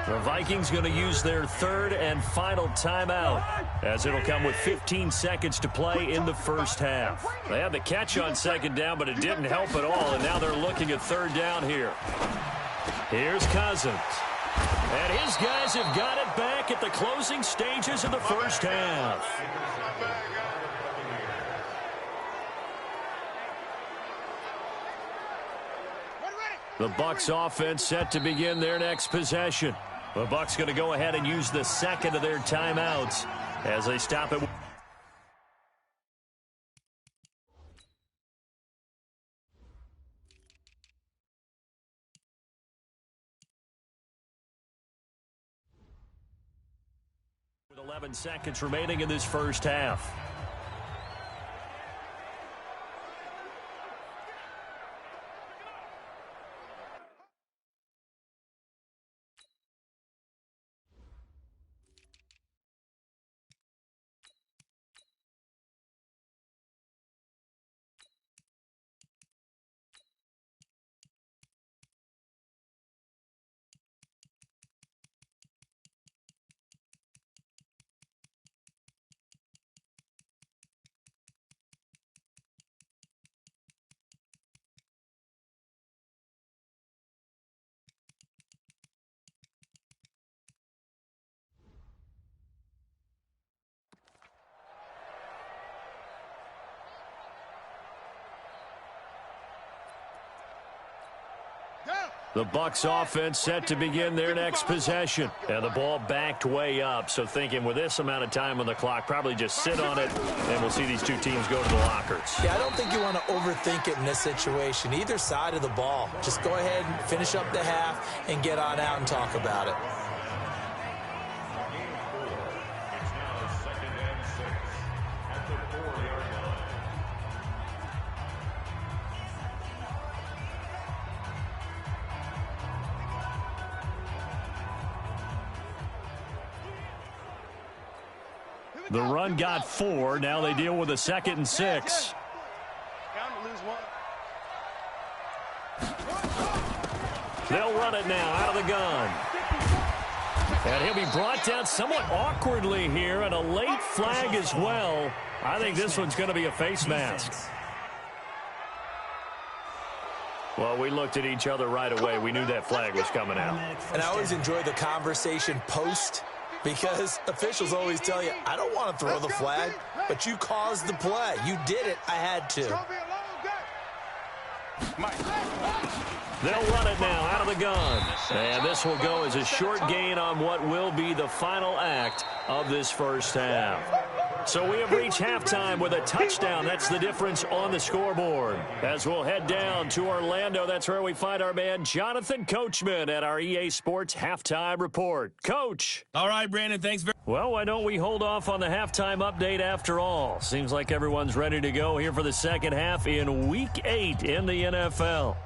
The Vikings going to use their 3rd and final timeout, as it'll come with 15 seconds to play in the first half. They had the catch on second down, but it didn't help at all, and now they're looking at 3rd down here. Here's Cousins. And his guys have got it back at the closing stages of the first half. The Bucs offense set to begin their next possession. The Bucs going to go ahead and use the 2nd of their timeouts as they stop it. With 11 seconds remaining in this first half. The Bucs offense set to begin their next possession. And the ball backed way up, so thinking with this amount of time on the clock, probably just sit on it, and we'll see these two teams go to the lockers. Yeah, I don't think you want to overthink it in this situation. Either side of the ball. Just go ahead and finish up the half and get on out and talk about it. The run got 4. Now they deal with a 2nd and 6. They'll run it now out of the gun. And he'll be brought down somewhat awkwardly here, and a late flag as well. I think this one's going to be a face mask. Well, we looked at each other right away. We knew that flag was coming out. And I always enjoy the conversation post, because officials always tell you, I don't want to throw the flag, but you caused the play. You did it. I had to. They'll run it now out of the gun. And this will go as a short gain on what will be the final act of this first half. So we have reached halftime with a touchdown. That's the difference on the scoreboard. As we'll head down to Orlando, that's where we find our man Jonathan Coachman at our EA Sports Halftime Report. Coach. All right, Brandon, thanks very much. Well, why don't we hold off on the halftime update after all? Seems like everyone's ready to go here for the second half in Week 8 in the NFL.